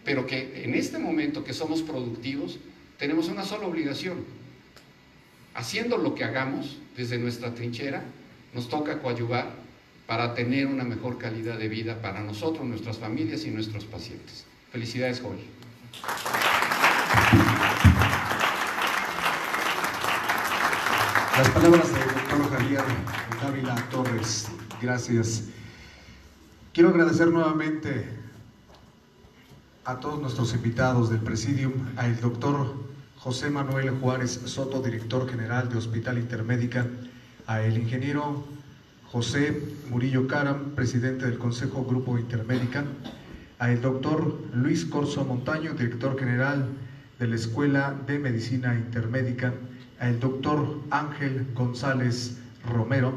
pero que en este momento que somos productivos, tenemos una sola obligación. Haciendo lo que hagamos desde nuestra trinchera, nos toca coadyuvar para tener una mejor calidad de vida para nosotros, nuestras familias y nuestros pacientes. Felicidades, Joel. Las palabras del doctor Javier Dávila Torres. Gracias. Quiero agradecer nuevamente a todos nuestros invitados del Presidium, al doctor José Manuel Juárez Soto, director general de Hospital Intermédica, al ingeniero José Murillo Caram, presidente del Consejo Grupo Intermédica, al doctor Luis Corso Montaño, director general de la Escuela de Medicina Intermédica, al doctor Ángel González Romero,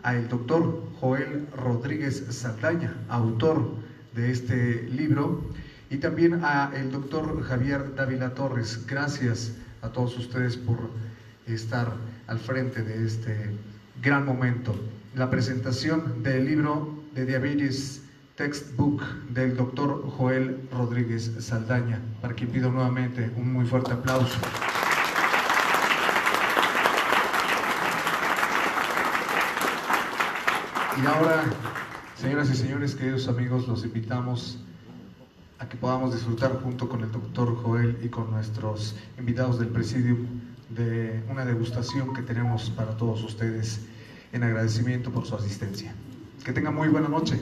al doctor Joel Rodríguez Saldaña, autor de este libro, y también al doctor Javier Dávila Torres. Gracias a todos ustedes por estar al frente de este gran momento. La presentación del libro de Diabetes Textbook del doctor Joel Rodríguez Saldaña, para quien pido nuevamente un muy fuerte aplauso. Y ahora Señoras y señores, queridos amigos, los invitamos a que podamos disfrutar junto con el doctor Joel y con nuestros invitados del Presidium de una degustación que tenemos para todos ustedes en agradecimiento por su asistencia. Que tengan muy buena noche.